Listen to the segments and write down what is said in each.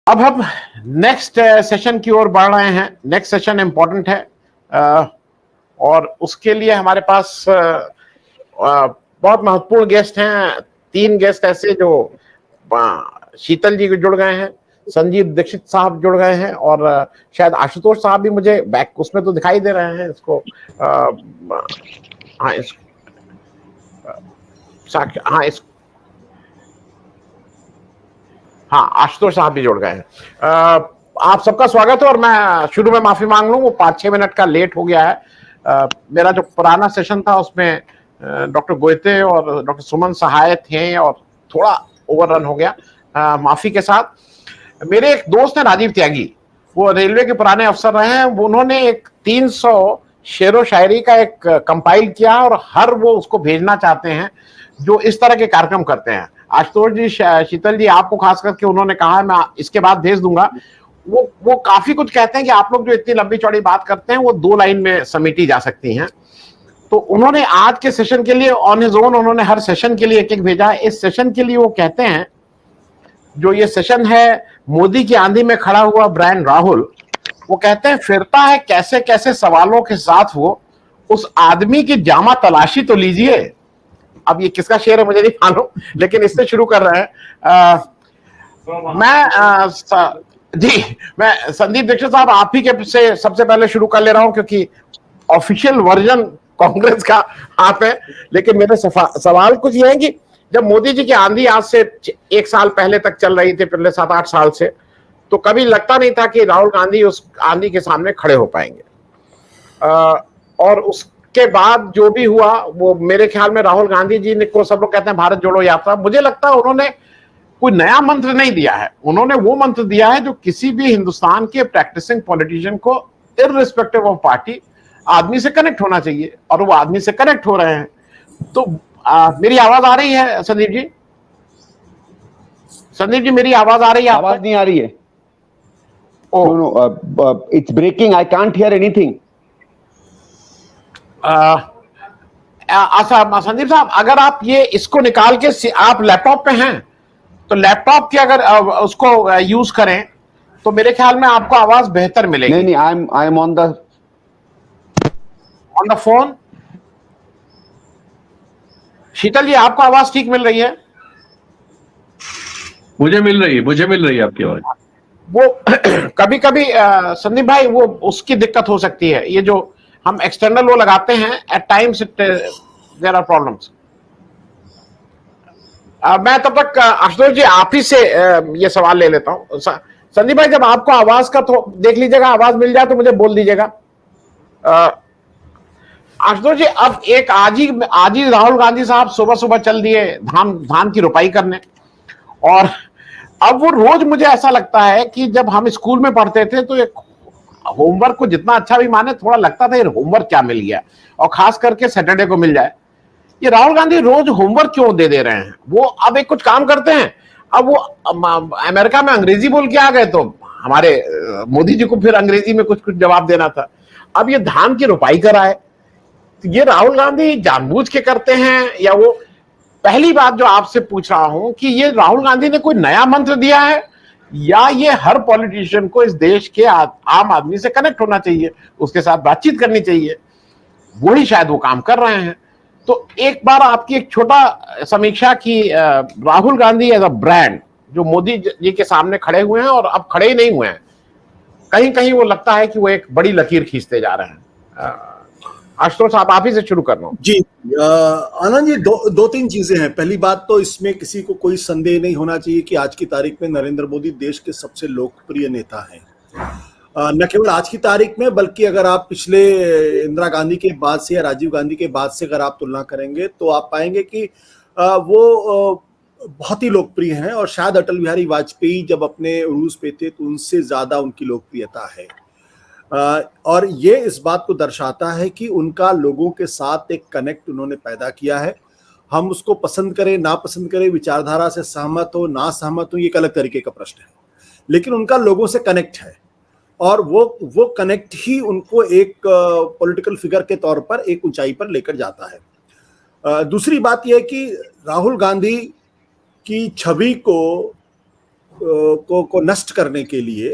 अब हम next session की ओर बढ़ रहे हैं। नेक्स्ट सेशन इम्पोर्टेंट है और उसके लिए हमारे पास बहुत महत्वपूर्ण गेस्ट हैं। 3 गेस्ट ऐसे जो शीतल जी जुड़ गए हैं, संजीव दीक्षित साहब जुड़ गए हैं और शायद आशुतोष साहब भी मुझे बैक उसमें तो दिखाई दे रहे हैं। इसको हाँ इस हाँ इस हाँ आशुतोष साहब भी जुड़ गए हैं। आप सबका स्वागत है और मैं शुरू में माफी मांग लूं, वो 5-6 मिनट का लेट हो गया है। मेरा जो पुराना सेशन था उसमें डॉक्टर गोयते और डॉक्टर सुमन सहाय थे और थोड़ा ओवररन हो गया, माफी के साथ। मेरे एक दोस्त हैं राजीव त्यागी, वो रेलवे के पुराने अफसर रहे हैं। उन्होंने एक 300 शेरो शायरी का एक कंपाइल किया और हर वो उसको भेजना चाहते हैं जो इस तरह के कार्यक्रम करते हैं। आशुतोष जी, शीतल जी, आपको खास करके उन्होंने कहा है, मैं इसके बाद भेज दूंगा। वो काफी कुछ कहते हैं कि आप लोग जो इतनी लंबी चौड़ी बात करते हैं वो 2 लाइन में समेटी जा सकती हैं। तो उन्होंने आज के सेशन के लिए ऑन हिज ओन उन्होंने हर सेशन के लिए एक भेजा है। इस सेशन के लिए वो कहते हैं, जो ये सेशन है मोदी की आंधी में खड़ा हुआ ब्रांड राहुल, वो कहते हैं फिरता है कैसे कैसे सवालों के साथ वो, उस आदमी की जामा तलाशी तो लीजिए। अब ये किसका शेर है मुझे नहीं मालूम, लेकिन इससे शुरू कर रहे हैं। मैं संदीप दीक्षित साहब आप ही के से सबसे पहले शुरू कर ले रहा हूं, क्योंकि ऑफिशियल वर्जन कांग्रेस का आप है। लेकिन मेरे सवाल कुछ ये है कि जब मोदी जी की आंधी आज से 1 साल पहले तक चल रही थी, पिछले 7-8 साल से, तो कभी लगता नहीं था कि राहुल गांधी उस आंधी के सामने खड़े हो पाएंगे। और उसके बाद जो भी हुआ वो मेरे ख्याल में राहुल गांधी जी ने, को सब लोग कहते हैं भारत जोड़ो यात्रा, मुझे लगता है उन्होंने कोई नया मंत्र नहीं दिया है। उन्होंने वो मंत्र दिया है जो किसी भी हिंदुस्तान के प्रैक्टिसिंग पॉलिटिशियन को इररिस्पेक्टिव ऑफ पार्टी आदमी से कनेक्ट होना चाहिए, और वो आदमी से कनेक्ट हो रहे हैं। तो मेरी आवाज आ रही है संदीप जी? संदीप जी मेरी आवाज आ रही है? आवाज नहीं आ रही है। It's breaking, I can't hear anything. अच्छा संदीप साहब, अगर आप ये इसको निकाल के, आप लैपटॉप पे हैं तो लैपटॉप की अगर उसको यूज करें तो मेरे ख्याल में आपको आवाज बेहतर मिलेगी। नहीं, I am on the phone. Sheetal ji आपको आवाज ठीक मिल रही है? मुझे मिल रही है आपकी आवाज। वो कभी कभी संदीप भाई वो उसकी दिक्कत हो सकती है, ये जो हम एक्सटर्नल वो लगाते हैं, at times there are problems. मैं तब तक आशुतोष जी आप ही से ये सवाल ले लेता हूं। संदीप भाई, जब आपको आवाज का तो देख लीजिएगा, आवाज मिल जाए तो मुझे बोल दीजिएगा। आशुतोष जी, अब एक आज ही राहुल गांधी साहब सुबह सुबह चल दिए धान की रोपाई करने, और अब वो रोज, मुझे ऐसा लगता है कि जब हम स्कूल में पढ़ते थे तो एक होमवर्क को जितना अच्छा भी माने, थोड़ा लगता था ये होमवर्क क्या मिल गया, और खास करके सैटरडे को मिल जाए। ये राहुल गांधी रोज होमवर्क क्यों दे रहे हैं? वो अब एक कुछ काम करते हैं, अब वो अमेरिका में अंग्रेजी बोल के आ गए तो हमारे मोदी जी को फिर अंग्रेजी में कुछ जवाब देना था। अब ये धान की रोपाई कराए, तो ये राहुल गांधी जानबूझ के करते हैं या वो? पहली बात जो आपसे पूछ रहा हूं कि ये राहुल गांधी ने कोई नया मंत्र दिया है, या ये हर पॉलिटिशियन को इस देश के आम आदमी से कनेक्ट होना चाहिए, उसके साथ बातचीत करनी चाहिए, वही शायद वो काम कर रहे हैं। तो एक बार आपकी एक छोटा समीक्षा की Rahul Gandhi as a brand, जो मोदी जी के सामने खड़े हुए हैं और अब खड़े ही नहीं हुए हैं, कहीं कहीं वो लगता है कि वो एक बड़ी लकीर खींचते जा रहे हैं। आशुतोष साहब आप ही से शुरू कर रहा हूं। जी आनंद जी, दो तीन चीजें हैं। पहली बात तो इसमें किसी को कोई संदेह नहीं होना चाहिए कि आज की तारीख में नरेंद्र मोदी देश के सबसे लोकप्रिय नेता हैं। न केवल आज की तारीख में, बल्कि अगर आप पिछले इंदिरा गांधी के बाद से या राजीव गांधी के बाद से अगर आप तुलना करेंगे तो आप पाएंगे कि वो बहुत ही लोकप्रिय हैं, और शायद अटल बिहारी वाजपेयी जब अपने उरूज पे थे तो उनसे ज्यादा उनकी लोकप्रियता है। और ये इस बात को दर्शाता है कि उनका लोगों के साथ एक कनेक्ट उन्होंने पैदा किया है। हम उसको पसंद करें ना पसंद करें, विचारधारा से सहमत हो ना सहमत हो, ये एक अलग तरीके का प्रश्न है, लेकिन उनका लोगों से कनेक्ट है, और वो कनेक्ट ही उनको एक पॉलिटिकल फिगर के तौर पर एक ऊंचाई पर लेकर जाता है। दूसरी बात यह है कि राहुल गांधी की छवि को को नष्ट करने के लिए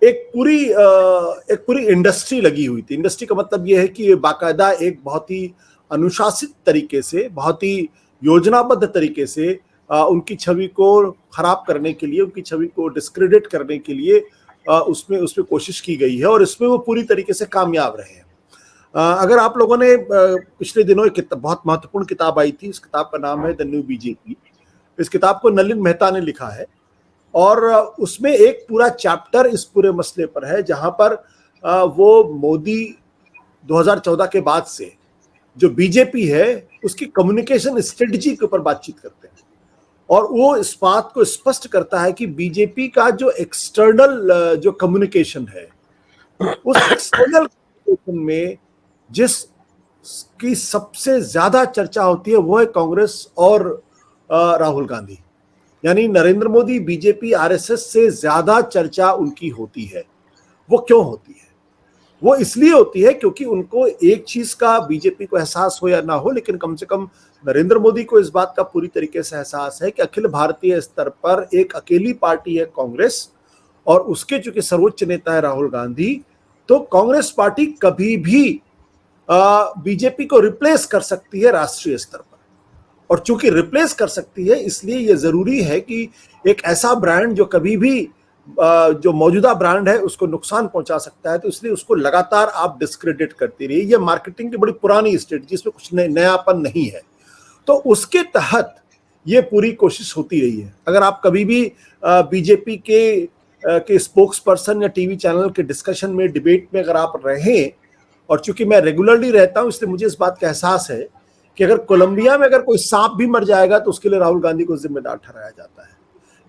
एक पूरी इंडस्ट्री लगी हुई थी। इंडस्ट्री का मतलब यह है कि ये बाकायदा एक बहुत ही अनुशासित तरीके से, बहुत ही योजनाबद्ध तरीके से उनकी छवि को खराब करने के लिए, उनकी छवि को डिस्क्रेडिट करने के लिए उसमें कोशिश की गई है और इसमें वो पूरी तरीके से कामयाब रहे हैं। अगर आप लोगों ने पिछले दिनों एक बहुत महत्वपूर्ण किताब आई थी, इस किताब का नाम है द न्यू बीजेपी। इस किताब को नलिन मेहता ने लिखा है और उसमें एक पूरा चैप्टर इस पूरे मसले पर है, जहां पर वो मोदी 2014 के बाद से जो बीजेपी है उसकी कम्युनिकेशन स्ट्रेटजी के ऊपर बातचीत करते हैं और वो इस बात को स्पष्ट करता है कि बीजेपी का जो एक्सटर्नल जो कम्युनिकेशन है, उस एक्सटर्नल कम्युनिकेशन में जिसकी सबसे ज्यादा चर्चा होती है वो है कांग्रेस और राहुल गांधी। यानी नरेंद्र मोदी, बीजेपी, आरएसएस से ज्यादा चर्चा उनकी होती है। वो क्यों होती है? वो इसलिए होती है क्योंकि उनको एक चीज का बीजेपी को एहसास हो या ना हो, लेकिन कम से कम नरेंद्र मोदी को इस बात का पूरी तरीके से एहसास है कि अखिल भारतीय स्तर पर एक अकेली पार्टी है कांग्रेस और उसके चूंकि सर्वोच्च नेता है राहुल गांधी, तो कांग्रेस पार्टी कभी भी बीजेपी को रिप्लेस कर सकती है राष्ट्रीय स्तर पर। और चूंकि रिप्लेस कर सकती है, इसलिए यह जरूरी है कि एक ऐसा ब्रांड जो कभी भी जो मौजूदा ब्रांड है उसको नुकसान पहुंचा सकता है, तो इसलिए उसको लगातार आप डिस्क्रेडिट करते रहिए। ये मार्केटिंग की बड़ी पुरानी स्ट्रेटजी, इसमें कुछ नयापन नहीं है। तो उसके तहत ये पूरी कोशिश होती रही है। अगर आप कभी भी बीजेपी के स्पोक्स पर्सन या टीवी चैनल के डिस्कशन में, डिबेट में अगर आप रहें, और चूंकि मैं रेगुलरली रहता हूं इसलिए मुझे इस बात का एहसास है कि अगर कोलंबिया में अगर कोई सांप भी मर जाएगा तो उसके लिए राहुल गांधी को जिम्मेदार ठहराया जाता है,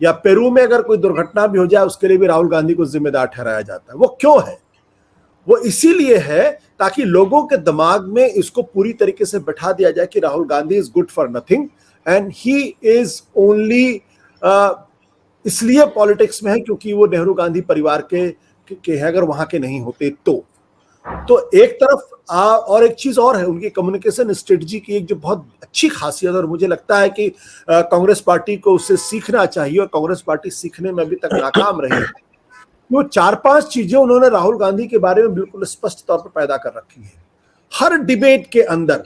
या पेरू में अगर कोई दुर्घटना भी हो जाए उसके लिए भी राहुल गांधी को जिम्मेदार ठहराया जाता है। वो क्यों है? वो इसीलिए है ताकि लोगों के दिमाग में इसको पूरी तरीके से बैठा दिया जाए कि Rahul Gandhi is good for nothing and he is only इसलिए पॉलिटिक्स में है क्योंकि वो नेहरू गांधी परिवार के है, अगर वहां के नहीं होते तो एक तरफ और एक चीज और है, उनकी कम्युनिकेशन स्ट्रेटजी की एक जो बहुत अच्छी खासियत, और मुझे लगता है कि कांग्रेस पार्टी को उससे सीखना चाहिए और कांग्रेस पार्टी सीखने में अभी तक नाकाम रही है। वो 4-5 चीजें उन्होंने राहुल गांधी के बारे में बिल्कुल स्पष्ट तौर पर पैदा कर रखी है। हर डिबेट के अंदर,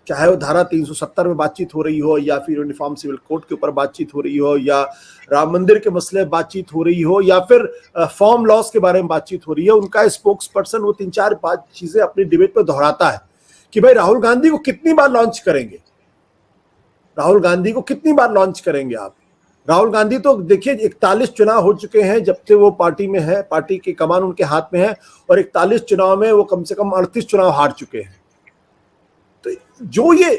चाहे वो धारा 370 में बातचीत हो रही हो, या फिर यूनिफॉर्म सिविल कोड के ऊपर बातचीत हो रही हो, या राम मंदिर के मसले में बातचीत हो रही हो, या फिर फॉर्म लॉस के बारे में बातचीत हो रही है, उनका स्पोक्स पर्सन वो 3-4-5 चीजें अपनी डिबेट में दोहराता है कि भाई राहुल गांधी को कितनी बार लॉन्च करेंगे, राहुल गांधी को कितनी बार लॉन्च करेंगे आप। राहुल गांधी तो देखिए 41 चुनाव हो चुके हैं जब से वो पार्टी में है, पार्टी की कमान उनके हाथ में है, और 41 चुनाव में वो कम से कम 38 चुनाव हार चुके हैं। तो जो ये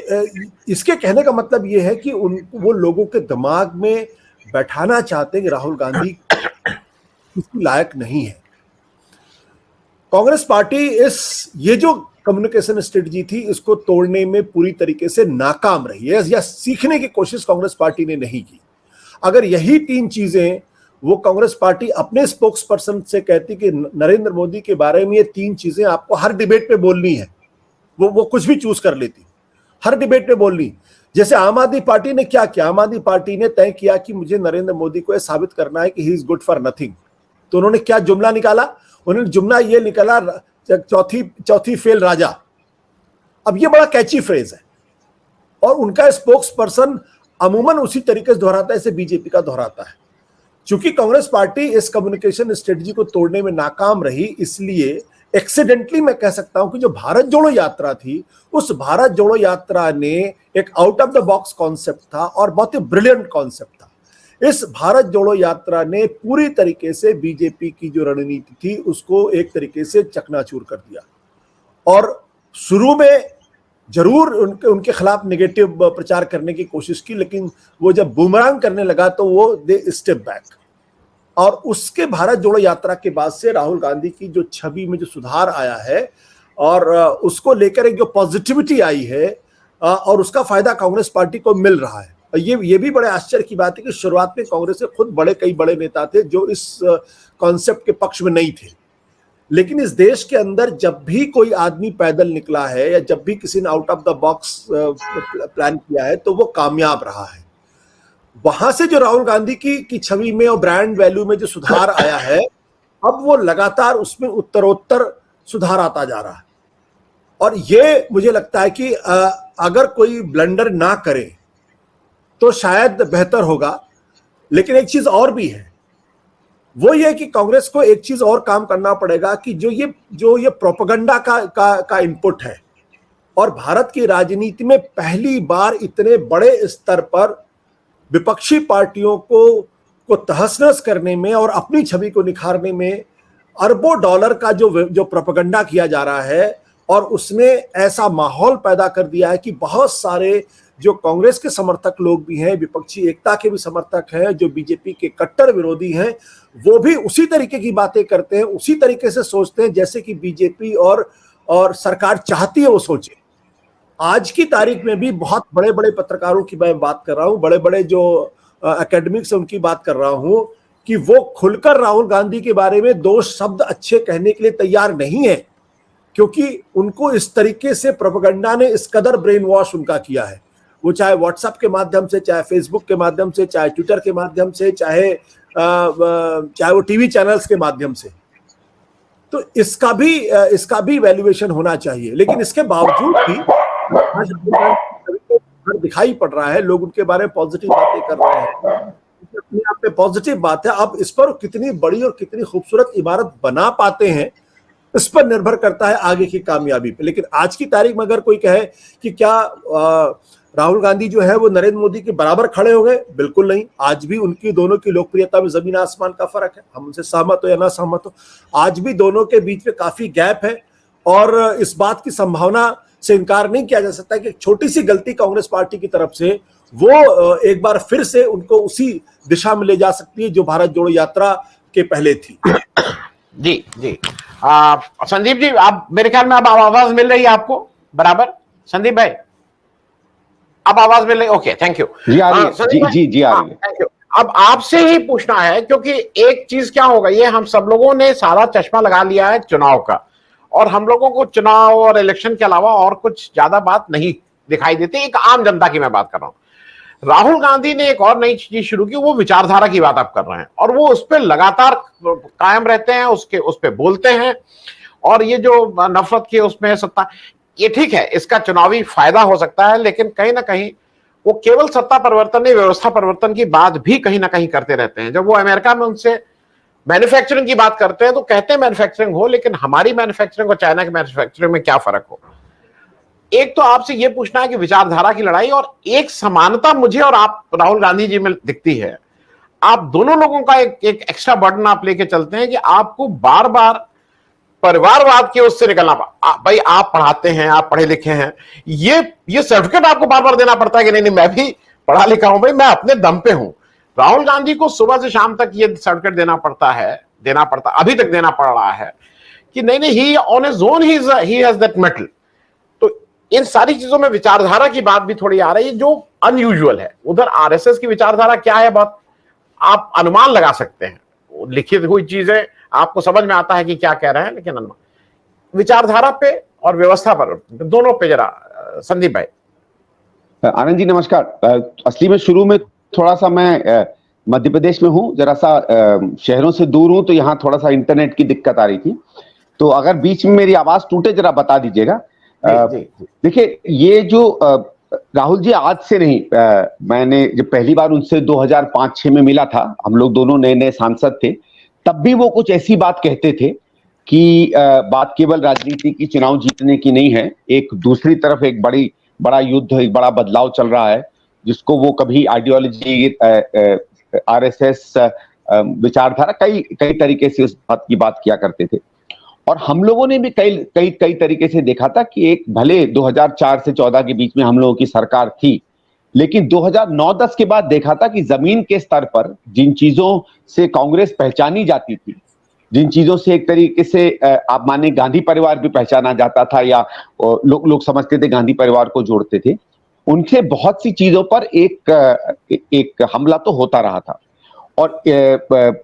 इसके कहने का मतलब ये है कि वो लोगों के दिमाग में बैठाना चाहते हैं कि राहुल गांधी किसी लायक नहीं है। कांग्रेस पार्टी ये जो कम्युनिकेशन स्ट्रेटजी थी इसको तोड़ने में पूरी तरीके से नाकाम रही है, या सीखने की कोशिश कांग्रेस पार्टी ने नहीं की। अगर यही 3 चीजें वो कांग्रेस पार्टी अपने स्पोक्स पर्सन से कहती कि नरेंद्र मोदी के बारे में ये 3 चीजें आपको हर डिबेट पे बोलनी है, वो कुछ भी चूज कर लेती, हर डिबेट पे बोलनी। जैसे आम आदमी पार्टी ने क्या किया, आम आदमी पार्टी ने तय किया कि मुझे नरेंद्र मोदी को यह साबित करना है कि he is good for nothing. तो उन्होंने क्या जुमला निकाला? उन्होंने जुमला ये निकाला, चौथी फेल राजा। अब ये बड़ा कैची फ्रेज है और उनका स्पोक्स पर्सन अमूमन उसी तरीके से दोहराता है जैसे बीजेपी का दोहराता है। चूंकि कांग्रेस पार्टी इस कम्युनिकेशन स्ट्रेटजी को तोड़ने में नाकाम रही, इसलिए एक्सीडेंटली मैं कह सकता हूं कि जो भारत जोड़ो यात्रा थी, उस भारत जोड़ो यात्रा ने एक out of the box concept था और बहुत ही ब्रिलियंट कॉन्सेप्ट था। इस भारत जोड़ो यात्रा ने पूरी तरीके से बीजेपी की जो रणनीति थी उसको एक तरीके से चकनाचूर कर दिया। और शुरू में जरूर उनके खिलाफ नेगेटिव प्रचार करने की कोशिश की, लेकिन वो जब बूमरांग करने लगा तो वो दे स्टेप बैक। और उसके भारत जोड़ो यात्रा के बाद से राहुल गांधी की जो छवि में जो सुधार आया है और उसको लेकर एक जो पॉजिटिविटी आई है और उसका फायदा कांग्रेस पार्टी को मिल रहा है। ये भी बड़े आश्चर्य की बात है कि शुरुआत में कांग्रेस के खुद कई बड़े नेता थे जो इस कॉन्सेप्ट के पक्ष में नहीं थे, लेकिन इस देश के अंदर जब भी कोई आदमी पैदल निकला है या जब भी किसी ने out of the box plan किया है तो वो कामयाब रहा है। वहां से जो राहुल गांधी की छवि में और ब्रांड वैल्यू में जो सुधार आया है, अब वो लगातार उसमें उत्तरोत्तर सुधार आता जा रहा है। और ये मुझे लगता है कि अगर कोई ब्लंडर ना करे तो शायद बेहतर होगा। लेकिन एक चीज और भी है, वो ये कि कांग्रेस को एक चीज और काम करना पड़ेगा कि जो ये प्रोपेगेंडा का इनपुट है, और भारत की राजनीति में पहली बार इतने बड़े स्तर पर विपक्षी पार्टियों को तहस-नहस करने में और अपनी छवि को निखारने में अरबों डॉलर का जो प्रोपेगेंडा किया जा रहा है, और उसने ऐसा माहौल पैदा कर दिया है कि बहुत सारे जो कांग्रेस के समर्थक लोग भी हैं, विपक्षी एकता के भी समर्थक हैं, जो बीजेपी के कट्टर विरोधी हैं, वो भी उसी तरीके की बातें करते हैं, उसी तरीके से सोचते हैं जैसे कि बीजेपी और सरकार चाहती है वो सोचे। आज की तारीख में भी बहुत बड़े बड़े पत्रकारों की मैं बात कर रहा हूं, बड़े बड़े जो एकेडमिक्स उनकी बात कर रहा हूं, कि वो खुलकर राहुल गांधी के बारे में दो शब्द अच्छे कहने के लिए तैयार नहीं है, क्योंकि उनको इस तरीके से प्रोपेगेंडा ने इस कदर ब्रेन वॉश उनका किया है। वो चाहे व्हाट्सएप के माध्यम से, चाहे फेसबुक के माध्यम से, चाहे ट्विटर के माध्यम से, चाहे वो टीवी चैनल्स के माध्यम से। तो इसका भी वैल्यूएशन होना चाहिए। लेकिन इसके बावजूद भी आज दिखाई पड़ रहा है, लोग उनके बारे में पॉजिटिव बातें कर रहे हैं, अपने आप में पॉजिटिव बात है। अब इस पर कितनी बड़ी और कितनी खूबसूरत इमारत बना पाते हैं, इस पर निर्भर करता है आगे की कामयाबी पे। लेकिन आज की तारीख में अगर कोई कहे कि क्या राहुल गांधी जो है वो नरेंद्र मोदी के बराबर खड़े हो गए, बिल्कुल नहीं। आज भी उनकी दोनों की लोकप्रियता में जमीन आसमान का फर्क है, हम उनसे सहमत हो या ना सहमत हो, आज भी दोनों के बीच में काफी गैप है। और इस बात की संभावना से इनकार नहीं किया जा सकता कि एक छोटी सी गलती कांग्रेस पार्टी की तरफ से वो एक बार फिर से उनको उसी दिशा में ले जा सकती है जो भारत जोड़ो यात्रा के पहले थी। जी जी, संदीप जी, आप मेरे ख्याल में अब आवाज मिल रही है आपको बराबर? संदीप भाई, अब आवाज मिल रही? Okay, thank you. जी आ रही है, जी आ रही है। Thank you. अब आपसे ही पूछना है, क्योंकि एक चीज क्या होगा, ये हम सब लोगों ने सारा चश्मा लगा लिया है चुनाव का, और हम लोगों को चुनाव और इलेक्शन के अलावा और कुछ ज्यादा बात नहीं दिखाई देती। एक आम जनता की मैं बात कर रहा हूं। राहुल गांधी ने एक और नई चीज शुरू की, वो विचारधारा की बात आप कर रहे हैं, और वो उस पर लगातार कायम रहते हैं, उस पर बोलते हैं। और ये जो नफरत की उसमें सत्ता, ये ठीक है, इसका चुनावी फायदा हो सकता है, लेकिन कहीं ना कहीं वो केवल सत्ता परिवर्तन नहीं, व्यवस्था परिवर्तन की बात भी कहीं ना कहीं करते रहते हैं। जब वो अमेरिका में उनसे मैन्युफैक्चरिंग की बात करते हैं तो कहते हैं मैन्युफैक्चरिंग हो, लेकिन हमारी मैन्युफैक्चरिंग और चाइना की मैन्युफैक्चरिंग में क्या फर्क हो। एक तो आपसे यह पूछना है कि विचारधारा की लड़ाई, और एक समानता मुझे और आप राहुल गांधी जी में दिखती है। आप दोनों लोगों का एक एक्स्ट्रा बर्डन आप लेके चलते हैं कि आपको बार बार परिवारवाद के उससे निकलना भाई आप पढ़ाते हैं, आप पढ़े लिखे हैं, ये सर्टिफिकेट आपको बार बार देना पड़ता है कि नहीं मैं भी पढ़ा लिखा हूं भाई, मैं अपने दम पे हूं। राहुल गांधी को सुबह से शाम तक ये सर्टिफिकेट देना पड़ता, अभी तक देना पड़ रहा है कि नहीं ही on his own he has that metal. तो इन सारी चीजों में विचारधारा की बात भी थोड़ी आ रही है जो अनयूजुअल है। उधर आरएसएस की विचारधारा क्या है, बहुत आप अनुमान लगा सकते हैं, लिखित हुई चीजें आपको समझ में आता है कि क्या कह रहे हैं, लेकिन विचारधारा पे और व्यवस्था पर, दोनों पे जरा संदीप भाई। आनंद जी नमस्कार। असली में शुरू में थोड़ा सा मैं मध्य प्रदेश में हूँ, जरा सा शहरों से दूर हूँ, तो यहाँ थोड़ा सा इंटरनेट की दिक्कत आ रही थी, तो अगर बीच में मेरी आवाज टूटे जरा बता दीजिएगा। देखिए, ये जो राहुल जी आज से नहीं, मैंने जब पहली बार उनसे 2005-06 में मिला था, हम लोग दोनों नए नए सांसद थे, तब भी वो कुछ ऐसी बात कहते थे कि बात केवल राजनीति की, चुनाव जीतने की नहीं है, एक दूसरी तरफ एक बड़ा युद्ध, एक बड़ा बदलाव चल रहा है, जिसको वो कभी आइडियोलॉजी, आरएसएस विचारधारा, कई तरीके से उस बात की बात किया करते थे। और हम लोगों ने भी कई तरीके से देखा था कि एक भले 2004 से 14 के बीच में हम लोगों की सरकार थी, लेकिन 2009-10 के बाद देखा था कि जमीन के स्तर पर जिन चीजों से कांग्रेस पहचानी जाती थी, जिन चीजों से एक तरीके से आप माने गांधी परिवार भी पहचाना जाता था, या लोग समझते थे गांधी परिवार को जोड़ते थे, उनसे बहुत सी चीजों पर एक हमला तो होता रहा था। और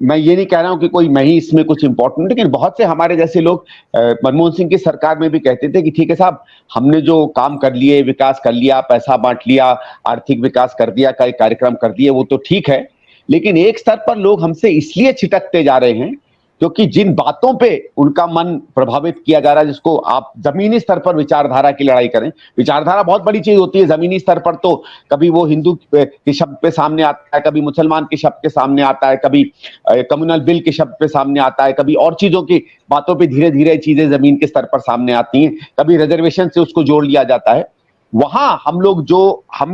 मैं ये नहीं कह रहा हूं कि कोई मैं ही इसमें कुछ इंपॉर्टेंट, लेकिन बहुत से हमारे जैसे लोग मनमोहन सिंह की सरकार में भी कहते थे कि ठीक है साहब, हमने जो काम कर लिए, विकास कर लिया, पैसा बांट लिया, आर्थिक विकास कर दिया, कई कार्यक्रम कर दिए, वो तो ठीक है, लेकिन एक स्तर पर लोग हमसे इसलिए छिटकते जा रहे हैं क्योंकि जिन बातों पे उनका मन प्रभावित किया जा रहा है, जिसको आप जमीनी स्तर पर विचारधारा की लड़ाई करें, विचारधारा बहुत बड़ी चीज होती है। जमीनी स्तर पर तो कभी वो हिंदू के शब्द पे सामने आता है, कभी मुसलमान के शब्द के सामने आता है, कभी कम्युनल बिल के शब्द पे सामने आता है, कभी और चीजों की बातों पे धीरे धीरे चीजें जमीन के स्तर पर सामने आती हैं, कभी रिजर्वेशन से उसको जोड़ लिया जाता है। वहां हम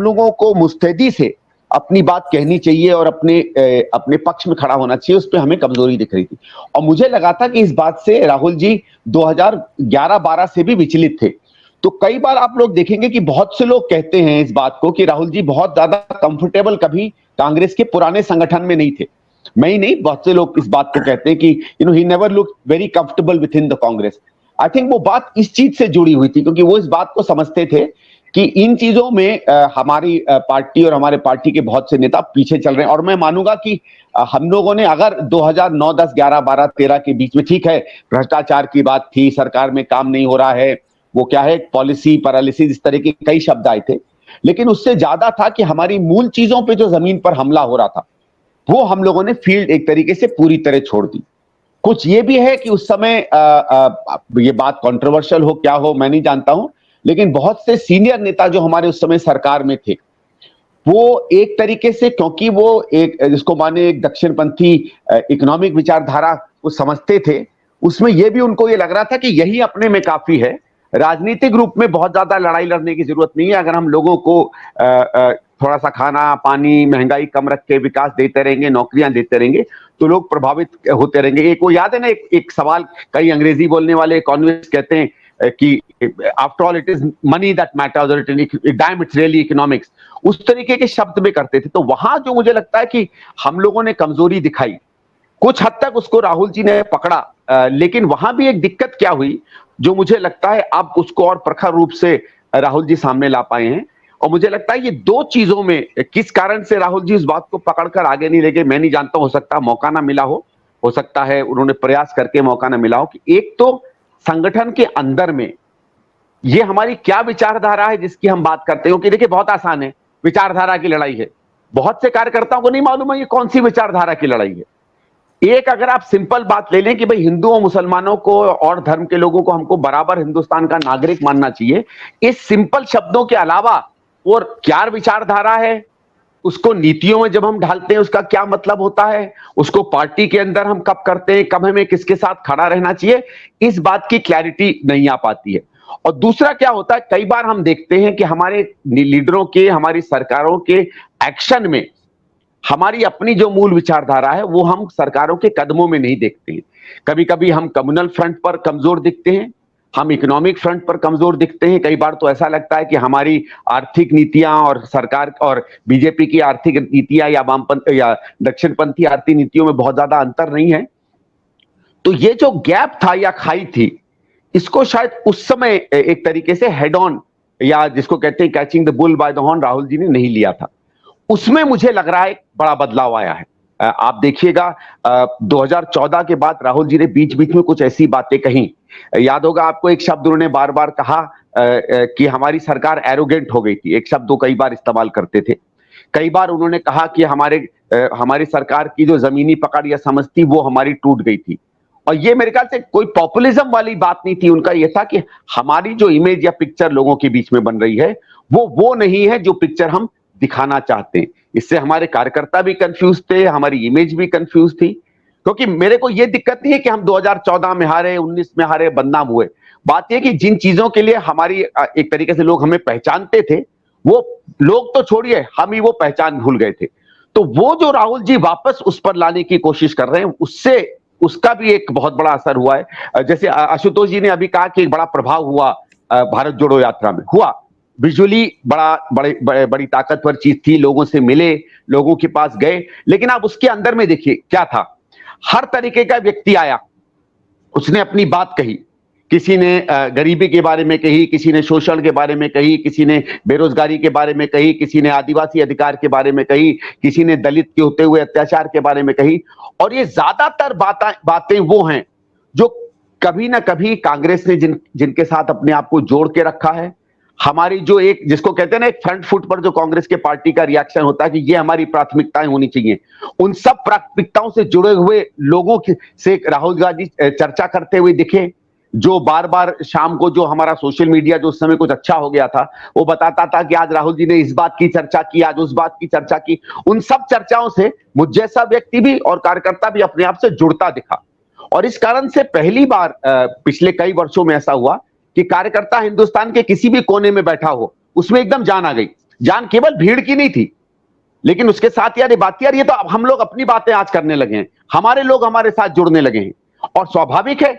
लोगों को मुस्तैदी से अपनी बात कहनी चाहिए और अपने पक्ष में खड़ा होना चाहिए, उस पर हमें कमजोरी दिख रही थी। और मुझे लगा था कि इस बात से राहुल जी 2011-12 से भी विचलित थे। तो कई बार आप लोग देखेंगे कि बहुत से लोग कहते हैं इस बात को कि राहुल जी बहुत ज्यादा कंफर्टेबल कभी कांग्रेस के पुराने संगठन में नहीं थे। मैं ही नहीं, बहुत से लोग इस बात को कहते हैं कि he never look very comfortable with in the Congress. I think वो बात इस चीज से जुड़ी हुई थी क्योंकि वो इस बात को समझते थे कि इन चीजों में हमारी पार्टी और हमारे पार्टी के बहुत से नेता पीछे चल रहे हैं। और मैं मानूंगा कि हम लोगों ने अगर 2009, 10, 11, 12, 13 के बीच में, ठीक है भ्रष्टाचार की बात थी, सरकार में काम नहीं हो रहा है, वो क्या है पॉलिसी पैरालिसिस, इस तरह के कई शब्द आए थे, लेकिन उससे ज्यादा था कि हमारी मूल चीजों पे जो जमीन पर हमला हो रहा था वो हम लोगों ने फील्ड एक तरीके से पूरी तरह छोड़ दी। कुछ ये भी है कि उस समय ये बात कंट्रोवर्शियल हो क्या हो मैं नहीं जानता हूं, लेकिन बहुत से सीनियर नेता जो हमारे उस समय सरकार में थे वो एक तरीके से, क्योंकि वो एक जिसको माने एक दक्षिणपंथी इकोनॉमिक विचारधारा को समझते थे, उसमें ये भी उनको ये लग रहा था कि यही अपने में काफी है, राजनीतिक रूप में बहुत ज्यादा लड़ाई लड़ने की जरूरत नहीं है। अगर हम लोगों को थोड़ा सा खाना पानी महंगाई कम रख के विकास देते रहेंगे, नौकरियां देते रहेंगे, तो लोग प्रभावित होते रहेंगे। एक वो याद है ना, एक सवाल कई अंग्रेजी बोलने वाले इकोनॉमिस्ट कहते हैं कि after all it is money that matters और डैम इट्स रियली इकोनॉमिक्स, उस तरीके के शब्द में करते थे। तो वहां जो मुझे लगता है कि हम लोगों ने कमजोरी दिखाई, कुछ हद तक उसको राहुल जी ने पकड़ा, लेकिन वहां भी एक दिक्कत क्या हुई जो मुझे लगता है अब उसको और प्रखर रूप से राहुल जी सामने ला पाए हैं। और मुझे लगता है ये दो चीजों में किस कारण से राहुल जी इस बात को पकड़कर आगे नहीं ले गए, मैं नहीं जानता, हो सकता है मौका ना मिला हो सकता है उन्होंने प्रयास करके मौका ना मिला हो। कि एक तो संगठन के अंदर में ये हमारी क्या विचारधारा है जिसकी हम बात करते हैं, क्योंकि देखिए बहुत आसान है, विचारधारा की लड़ाई है, बहुत से कार्यकर्ताओं को नहीं मालूम है ये कौन सी विचारधारा की लड़ाई है। एक अगर आप सिंपल बात ले लें कि भाई हिंदुओं मुसलमानों को और धर्म के लोगों को हमको बराबर हिंदुस्तान का नागरिक मानना चाहिए, इस सिंपल शब्दों के अलावा और क्या विचारधारा है, उसको नीतियों में जब हम ढालते हैं उसका क्या मतलब होता है, उसको पार्टी के अंदर हम कब करते हैं, कब हमें किसके साथ खड़ा रहना चाहिए, इस बात की क्लैरिटी नहीं आ पाती है। और दूसरा क्या होता है, कई बार हम देखते हैं कि हमारे लीडरों के, हमारी सरकारों के एक्शन में हमारी अपनी जो मूल विचारधारा है वो हम सरकारों के कदमों में नहीं देखते हैं। कभी कभी हम कम्युनल फ्रंट पर कमजोर दिखते हैं, हम इकोनॉमिक फ्रंट पर कमजोर दिखते हैं। कई बार तो ऐसा लगता है कि हमारी आर्थिक नीतियां और सरकार और बीजेपी की आर्थिक नीतियां या वामपंथ या दक्षिणपंथी आर्थिक नीतियों में बहुत ज्यादा अंतर नहीं है। तो ये जो गैप था या खाई थी, इसको शायद उस समय एक तरीके से हेड ऑन, या जिसको कहते हैं catching the bull by the horn, Rahul ji ने नहीं लिया था। उसमें मुझे लग रहा है बड़ा बदलाव आया है। आप देखिएगा 2014 के बाद राहुल जी ने बीच बीच में कुछ ऐसी बातें कही, याद होगा आपको एक शब्द उन्होंने बार बार कहा कि हमारी सरकार एरोगेंट हो गई थी, एक शब्द वो कई बार इस्तेमाल करते थे। कई बार उन्होंने कहा कि हमारी सरकार की जो जमीनी पकड़ या समझ थी वो हमारी टूट गई थी। और ये मेरे ख्याल से कोई पॉपुलिज्म वाली बात नहीं थी, उनका यह था कि हमारी जो इमेज या पिक्चर लोगों के बीच में बन रही है वो नहीं है जो पिक्चर हम दिखाना चाहते हैं। इससे हमारे कार्यकर्ता भी कंफ्यूज थे, हमारी इमेज भी कंफ्यूज थी। क्योंकि मेरे को यह दिक्कत नहीं है कि हम 2014 में हारे, 19 में हारे, बदनाम हुए। बात यह कि जिन चीजों के लिए हमारी एक तरीके से लोग हमें पहचानते थे, वो लोग तो छोड़िए, हम ही वो पहचान भूल गए थे। तो वो जो राहुल जी वापस उस पर लाने की कोशिश कर रहे हैं, उससे उसका भी एक बहुत बड़ा असर हुआ है। जैसे आशुतोष जी ने अभी कहा कि एक बड़ा प्रभाव हुआ भारत जोड़ो यात्रा में, हुआ विजुअली बड़ी ताकतवर चीज थी, लोगों से मिले, लोगों के पास गए, लेकिन आप उसके अंदर में देखिए क्या था। हर तरीके का व्यक्ति आया, उसने अपनी बात कही किसी ने गरीबी के बारे में कही, किसी ने शोषण के बारे में कही, किसी ने बेरोजगारी के बारे में कही, किसी ने आदिवासी अधिकार के बारे में कही, किसी ने दलित के होते हुए अत्याचार के बारे में कही। और ये ज्यादातर बातें वो हैं जो कभी ना कभी कांग्रेस ने जिनके साथ अपने आप को जोड़ के रखा है। हमारी जो एक जिसको कहते हैं ना, एक फ्रंट फुट पर जो कांग्रेस के पार्टी का रिएक्शन होता है कि ये हमारी प्राथमिकताएं होनी चाहिए, उन सब प्राथमिकताओं से जुड़े हुए लोगों से राहुल गांधी चर्चा करते हुए दिखे। जो बार बार शाम को जो हमारा सोशल मीडिया जो उस समय कुछ अच्छा हो गया था, वो बताता था कि आज राहुल जी ने इस बात की चर्चा की, आज उस बात की चर्चा की। उन सब चर्चाओं से मुझ जैसा व्यक्ति भी और कार्यकर्ता भी अपने आप से जुड़ता दिखा। और इस कारण से पहली बार पिछले कई वर्षों में ऐसा हुआ कि कार्यकर्ता हिंदुस्तान के किसी भी कोने में बैठा हो, उसमें एकदम जान आ गई। जान केवल भीड़ की नहीं थी, लेकिन उसके साथ यार ये बात, यार ये तो अब हम लोग अपनी बातें आज करने लगे हैं, हमारे लोग हमारे साथ जुड़ने लगे हैं। और स्वाभाविक है,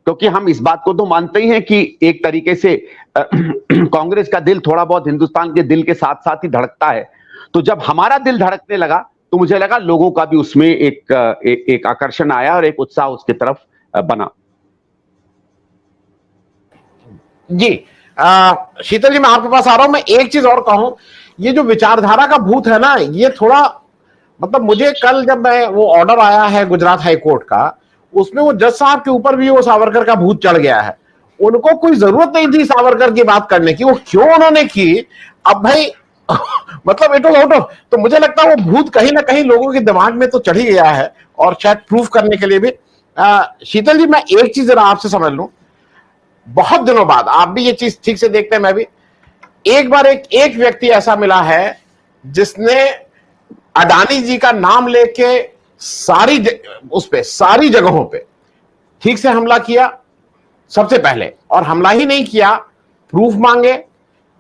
क्योंकि हम इस बात को तो मानते ही हैं कि एक तरीके से कांग्रेस का दिल थोड़ा बहुत हिंदुस्तान के दिल के साथ साथ ही धड़कता है। तो जब हमारा दिल धड़कने लगा तो मुझे लगा लोगों का भी उसमें एक आकर्षण आया और एक उत्साह उसकी तरफ बना। जी शीतल जी, मैं आपके पास आ रहा हूं। मैं एक चीज और कहूं, ये जो विचारधारा का भूत है ना, ये थोड़ा मतलब मुझे कल जब मैं वो ऑर्डर आया है गुजरात हाई कोर्ट का, उसमें वो जज साहब के ऊपर भी वो सावरकर का भूत चढ़ गया है। उनको कोई जरूरत नहीं थी सावरकर की बात करने की, वो क्यों उन्होंने की, अब भाई मतलब इट वाज आउट ऑफ। तो मुझे लगता है वो भूत कहीं ना कहीं लोगों के दिमाग में तो चढ़ ही गया है, और शायद प्रूफ करने के लिए भी। शीतल जी, मैं एक चीज जरा आपसे समझ लूं, बहुत दिनों बाद आप भी ये चीज ठीक से देखते हैं, मैं भी, एक बार एक व्यक्ति ऐसा मिला है जिसने अडानी जी का नाम लेके सारी जगहों पे ठीक से हमला किया सबसे पहले, और हमला ही नहीं किया, प्रूफ मांगे।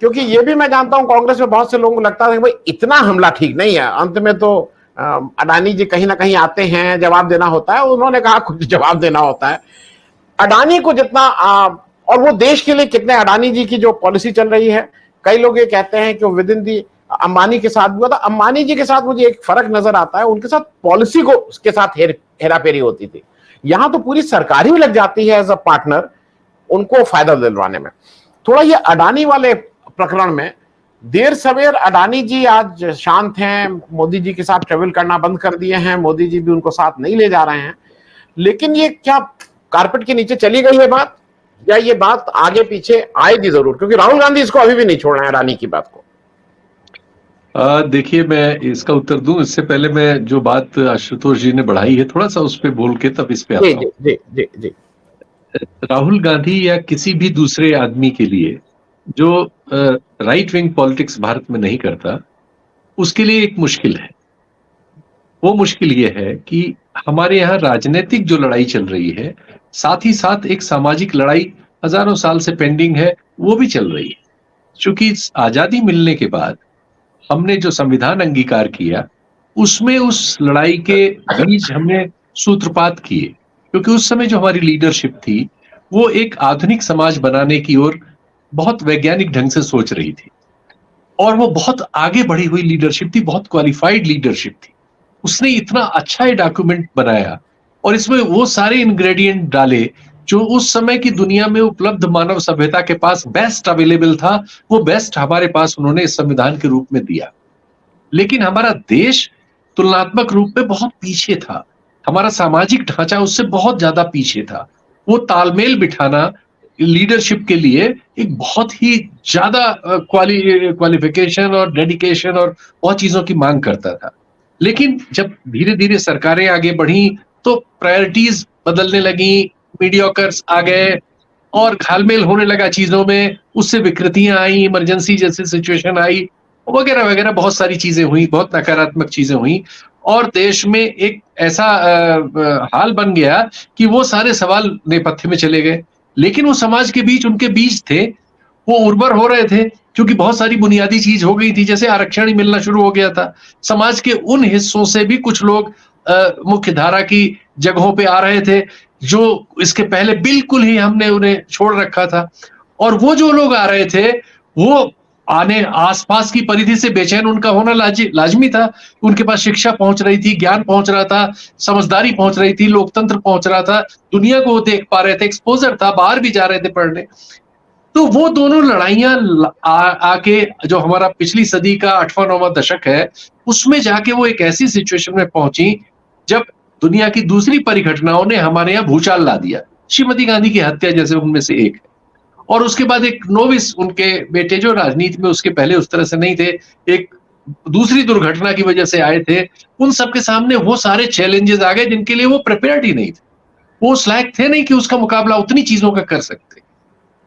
क्योंकि ये भी मैं जानता हूं कांग्रेस में बहुत से लोगों को लगता है कि भाई इतना हमला ठीक नहीं है, अंत में तो अडानी जी कहीं ना कहीं आते हैं, जवाब देना होता है। उन्होंने कहा कुछ जवाब देना होता है अडानी को जितना, और वो देश के लिए कितने, अडानी जी की जो पॉलिसी चल रही है, कई लोग ये कहते हैं कि वो विद इन दी अंबानी के साथ हुआ था। अंबानी जी के साथ मुझे एक फर्क नजर आता है, उनके साथ पॉलिसी को उसके साथ हेराफेरी होती थी। यहां तो पूरी सरकार ही लग जाती है एज अ पार्टनर उनको फायदा दिलवाने में। थोड़ा ये अडानी वाले प्रकरण में देर सवेर अडानी जी आज शांत हैं, मोदी जी के साथ ट्रेवल करना बंद कर दिए हैं, मोदी जी भी उनको साथ नहीं ले जा रहे हैं। लेकिन ये क्या कारपेट के नीचे चली गई है बात, या ये बात आगे पीछे आएगी जरूर? क्योंकि राहुल गांधी इसको अभी भी नहीं छोड़ रहे हैं अडानी की बात को। देखिए, मैं इसका उत्तर दूं इससे पहले मैं जो बात आशुतोष जी ने बढ़ाई है थोड़ा सा उस पर बोल के तब इस पे आता हूं। जी जी जी जी। राहुल गांधी या किसी भी दूसरे आदमी के लिए जो राइट विंग पॉलिटिक्स भारत में नहीं करता, उसके लिए एक मुश्किल है। वो मुश्किल ये है कि हमारे यहाँ राजनीतिक जो लड़ाई चल रही है, साथ ही साथ एक सामाजिक लड़ाई हजारों साल से पेंडिंग है, वो भी चल रही है। क्योंकि आजादी मिलने के बाद हमने जो संविधान अंगीकार किया, उसमें उस लड़ाई के बीच हमने सूत्रपात किए। क्योंकि उस समय जो हमारी लीडरशिप थी, वो एक आधुनिक समाज बनाने की ओर बहुत वैज्ञानिक ढंग से सोच रही थी, और वो बहुत आगे बढ़ी हुई लीडरशिप थी, बहुत क्वालिफाइड लीडरशिप थी। उसने इतना अच्छा ये डॉक्यूमेंट बनाया और इसमें वो सारे इंग्रेडिएंट डाले जो उस समय की दुनिया में उपलब्ध मानव सभ्यता के पास बेस्ट अवेलेबल था, वो बेस्ट हमारे पास उन्होंने इस संविधान के रूप में दिया। लेकिन हमारा देश तुलनात्मक रूप में बहुत पीछे था, हमारा सामाजिक ढांचा उससे बहुत ज्यादा पीछे था। वो तालमेल बिठाना लीडरशिप के लिए एक बहुत ही ज्यादा क्वालिफिकेशन और डेडिकेशन और बहुत चीजों की मांग करता था। लेकिन जब धीरे धीरे सरकारें आगे बढ़ी तो प्रायोरिटीज बदलने लगी, मीडियोकर्स आ गए और घालमेल होने लगा चीजों में, उससे विकृतियां आई, इमरजेंसी जैसी सिचुएशन आई, वगैरह वगैरह बहुत सारी चीजें हुई, बहुत नकारात्मक चीजें हुई, और देश में एक ऐसा हाल बन गया कि वो सारे सवाल नेपथ्य में चले गए। लेकिन वो समाज के बीच, उनके बीच थे, वो उर्वर हो रहे थे क्योंकि बहुत सारी बुनियादी चीज हो गई थी, जैसे आरक्षण ही मिलना शुरू हो गया था। समाज के उन हिस्सों से भी कुछ लोग मुख्य धारा की जगहों पे आ रहे थे जो इसके पहले बिल्कुल ही हमने उन्हें छोड़ रखा था। और वो जो लोग आ रहे थे वो आने आसपास की परिधि से बेचैन उनका होना लाजमी था। उनके पास शिक्षा पहुंच रही थी, ज्ञान पहुंच रहा था, समझदारी पहुंच रही थी, लोकतंत्र पहुंच रहा था, दुनिया को वो देख पा रहे थे, एक्सपोजर था, बाहर भी जा रहे थे पढ़ने। तो वो दोनों लड़ाइयां आके जो हमारा पिछली सदी का 8वां-9वां दशक है, उसमें जाके वो एक ऐसी सिचुएशन में पहुंची जब दुनिया की दूसरी परिघटनाओं ने हमारे यहाँ भूचाल ला दिया। श्रीमती गांधी की हत्या जैसे उनमें से एक है। और उसके बाद एक नोविस उनके बेटे जो राजनीति में उसके पहले उस तरह से नहीं थे, एक दूसरी दुर्घटना की वजह से आए थे, उन सबके सामने वो सारे चैलेंजेस आ गए जिनके लिए वो प्रिपेयर्ड ही नहीं थे। वो उस लायक थे नहीं कि उसका मुकाबला उतनी चीजों का कर सकते।